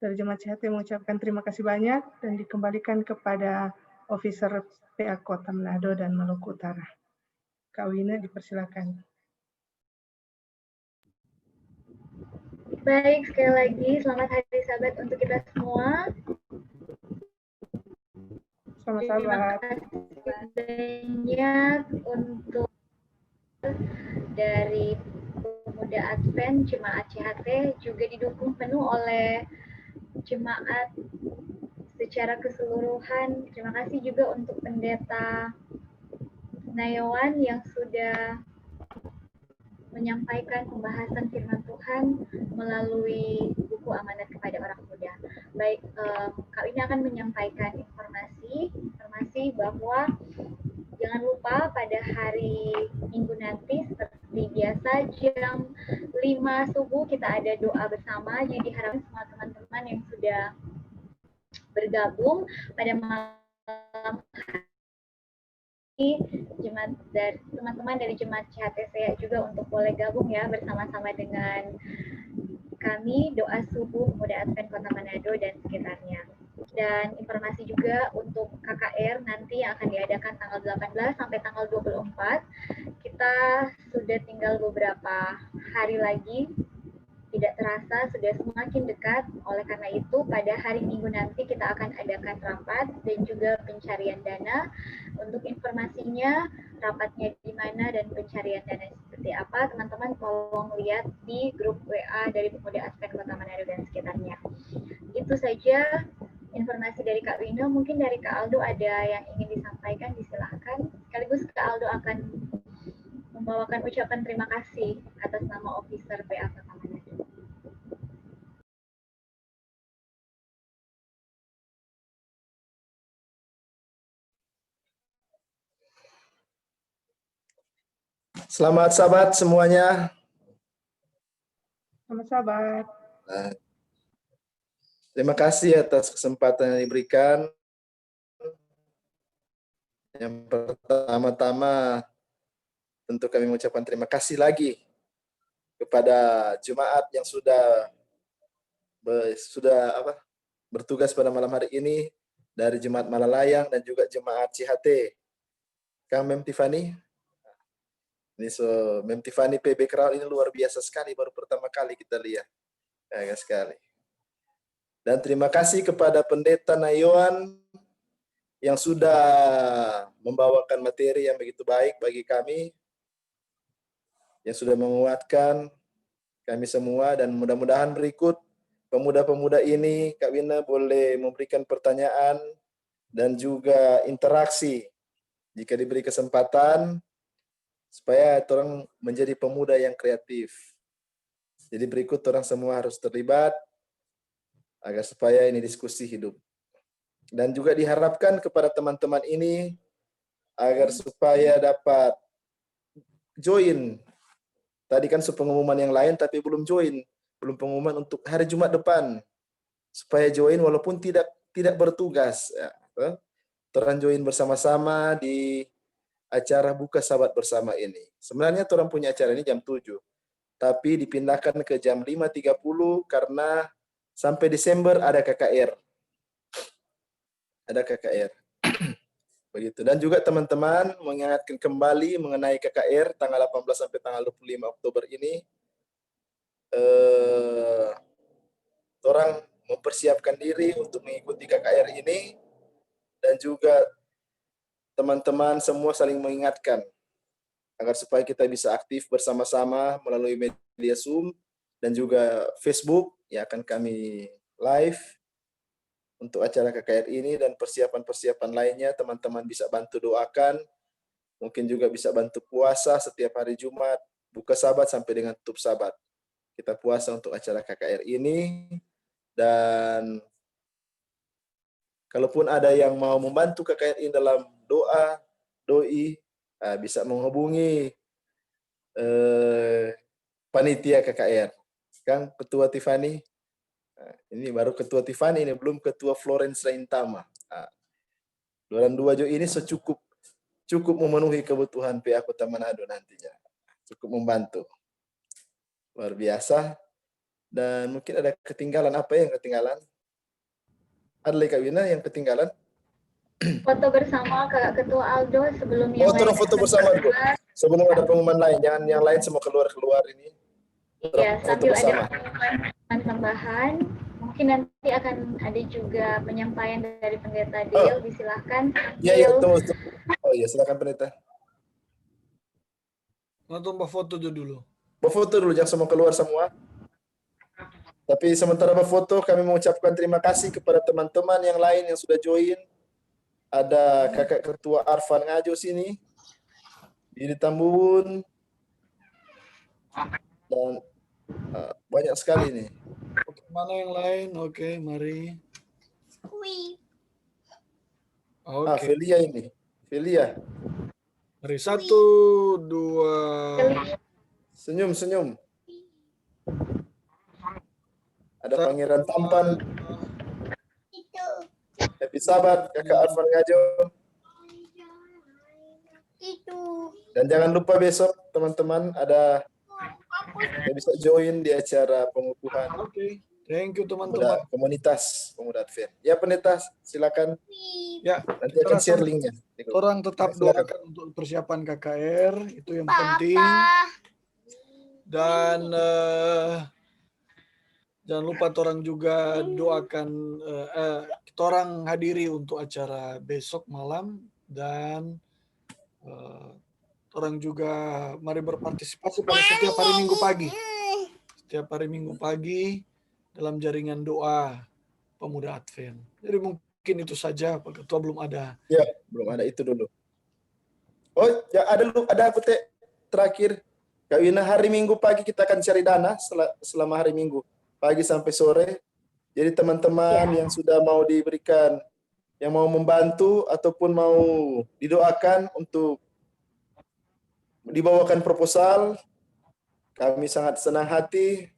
Dari Jemaat CHT mengucapkan terima kasih banyak dan dikembalikan kepada Officer PA Kota Manado dan Maluku Utara. Kak Wina dipersilakan. Baik, sekali lagi selamat hari Sabat untuk kita semua. Selamat Terima Sabat. kasih banyak untuk dari Pemuda Advent Jemaat CHT, juga didukung penuh oleh jemaat secara keseluruhan. Terima kasih juga untuk Pendeta Nayawan yang sudah menyampaikan pembahasan firman Tuhan melalui buku Amanat kepada Orang Muda. Baik, Kak ini akan menyampaikan informasi bahwa jangan lupa pada hari Minggu nanti seperti biasa jam 5 subuh kita ada doa bersama. Jadi harapkan semua teman-teman yang sudah bergabung pada malam Jemaat dari teman-teman dari Jemaat CHTC juga untuk boleh gabung ya bersama-sama dengan kami doa subuh Pemuda Advent Kota Manado dan sekitarnya. Dan informasi juga untuk KKR nanti yang akan diadakan tanggal 18 sampai tanggal 24. Kita sudah tinggal beberapa hari lagi. Tidak terasa sudah semakin dekat. Oleh karena itu pada hari Minggu nanti kita akan adakan rapat dan juga pencarian dana. Untuk informasinya rapatnya di mana dan pencarian dana seperti apa, teman-teman tolong lihat di grup WA dari Pemuda Advent Kota Manado dan sekitarnya. Itu saja informasi dari Kak Wina. Mungkin dari Kak Aldo ada yang ingin disampaikan, disilahkan. Sekaligus Kak Aldo akan membawakan ucapan terima kasih atas nama Officer PA Kota Manado. Selamat Sabat semuanya. Selamat Sabat. Terima kasih atas kesempatan yang diberikan. Yang pertama-tama tentu kami mengucapkan terima kasih lagi kepada jemaat yang sudah bertugas pada malam hari ini dari Jemaat Malalayang dan juga Jemaat CHT. Kang Mem Tiffany. Ini Mem Tiffany PB Crowd ini luar biasa sekali, baru pertama kali kita lihat. Ya, sekali. Dan terima kasih kepada Pendeta Nayoan yang sudah membawakan materi yang begitu baik bagi kami, yang sudah menguatkan kami semua, dan mudah-mudahan berikut pemuda-pemuda ini, Kak Wina boleh memberikan pertanyaan dan juga interaksi jika diberi kesempatan, supaya orang menjadi pemuda yang kreatif. Jadi berikut orang semua harus terlibat, agar supaya ini diskusi hidup. Dan juga diharapkan kepada teman-teman ini, agar supaya dapat join. Tadi kan pengumuman yang lain, tapi belum join. Belum pengumuman untuk hari Jumat depan. Supaya join walaupun tidak bertugas. Ya, orang join bersama-sama di acara buka sahabat bersama ini. Sebenarnya orang punya acara ini jam 7. Tapi dipindahkan ke jam 5.30 karena sampai Desember ada KKR. Ada KKR. Begitu. Dan juga teman-teman mengingatkan kembali mengenai KKR tanggal 18 sampai tanggal 25 Oktober ini. Orang mempersiapkan diri untuk mengikuti KKR ini, dan juga teman-teman semua saling mengingatkan agar supaya kita bisa aktif bersama-sama melalui media Zoom dan juga Facebook yang akan kami live untuk acara KKR ini, dan persiapan-persiapan lainnya teman-teman bisa bantu doakan, mungkin juga bisa bantu puasa setiap hari Jumat, buka sabat sampai dengan tutup sabat. Kita puasa untuk acara KKR ini, dan kalaupun ada yang mau membantu KKR ini dalam doa, doi, bisa menghubungi panitia KKR. Kang, Ketua Tiffany. Ini baru Ketua Tiffany, ini belum Ketua Florence Raintama. Orang dua jo ini cukup memenuhi kebutuhan PA Kota Manado nantinya. Cukup membantu. Luar biasa. Dan mungkin ada ketinggalan. Apa yang ketinggalan? Ada lagi Kak Wina yang ketinggalan? Foto bersama Kak Ketua Aldo sebelum yang lain. Foto bersama dulu. Sebelum ada pengumuman lain. Jangan yang lain semua keluar ini. Iya, sambil ada pengumuman tambahan. Mungkin nanti akan ada juga penyampaian dari Pendeta Dale. Disilahkan. Iya, tunggu. Oh iya, silakan Pendeta. Nonton foto dulu. Foto dulu, jangan semua keluar semua. Tapi sementara berfoto, kami mengucapkan terima kasih kepada teman-teman yang lain yang sudah join. Ada Kakak Ketua Arfan Ngajo sini, di Tambun, dan banyak sekali nih. Oke, mana yang lain? Oke, mari. Oke. Felia ini, Felia. Mari 1, 2. Senyum. Ada Pangeran Tampan. Lebih sabar Kakak Arfan Ngajo. Dan jangan lupa besok teman-teman ada yang bisa join di acara pengukuhan. Oke. Thank you teman-teman. Komunitas pemuda Advent. Ya pendeta, silakan. Ya, Nanti akan share linknya. orang tetap doakan untuk persiapan KKR, itu yang penting. Dan jangan lupa orang juga doakan, orang hadiri untuk acara besok malam, dan orang juga mari berpartisipasi pada setiap hari Minggu pagi. Setiap hari Minggu pagi dalam jaringan doa pemuda Advent. Jadi mungkin itu saja, Pak Ketua, belum ada. Ya, belum ada itu dulu. Oh, ya ada aku terakhir. Kak Wina, hari Minggu pagi kita akan cari dana selama hari Minggu. Pagi sampai sore. Jadi teman-teman yang sudah mau diberikan, yang mau membantu ataupun mau didoakan untuk dibawakan proposal, kami sangat senang hati.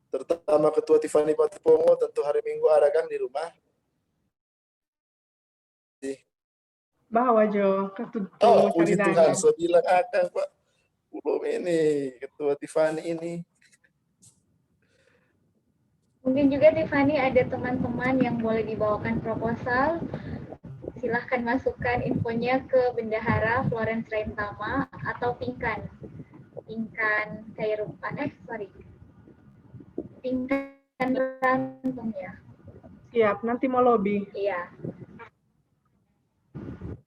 Terutama Ketua Tiffany Watupongo, tentu hari Minggu ada kan di rumah. Bawa Jo, Ketua puji Tuhan, saya bilang akan Pak. Belum ini, Ketua Tiffany ini. Mungkin juga Tiffany ada teman-teman yang boleh dibawakan proposal. Silahkan masukkan infonya ke Bendahara Florence Raintama atau Pinkan Kairupan, Pinkan Rantung ya. Siap, nanti mau lobby. Iya.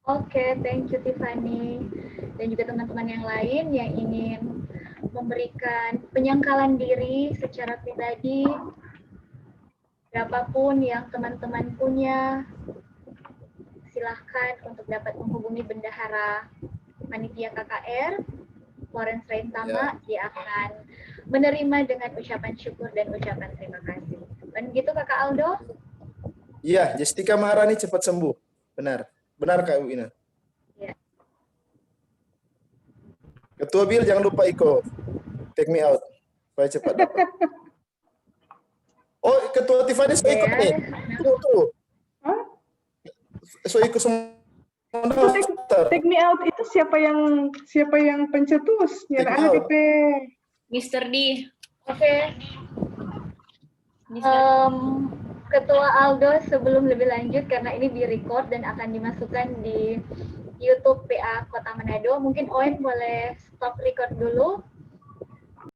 Oke, thank you Tiffany. Dan juga teman-teman yang lain yang ingin memberikan penyangkalan diri secara pribadi, berapapun yang teman-teman punya, silahkan untuk dapat menghubungi Bendahara Panitia KKR, Florence Raintama. Dia akan menerima dengan ucapan syukur dan ucapan terima kasih. Dan gitu Kakak Aldo? Iya, Justika Maharani cepat sembuh. Benar. Benar Kak Wina. Ya. Ketua Bill jangan lupa Iko. Take me out. Supaya cepat dapat. Oh, Ketua Tiffany saya ikut nih. Tuh. So ikut semua. Take me out itu siapa yang pencetus? Nyara DP. Mr. D. Oke. Ketua Aldo, sebelum lebih lanjut karena ini di-record dan akan dimasukkan di YouTube PA Kota Manado, mungkin Owen boleh stop record dulu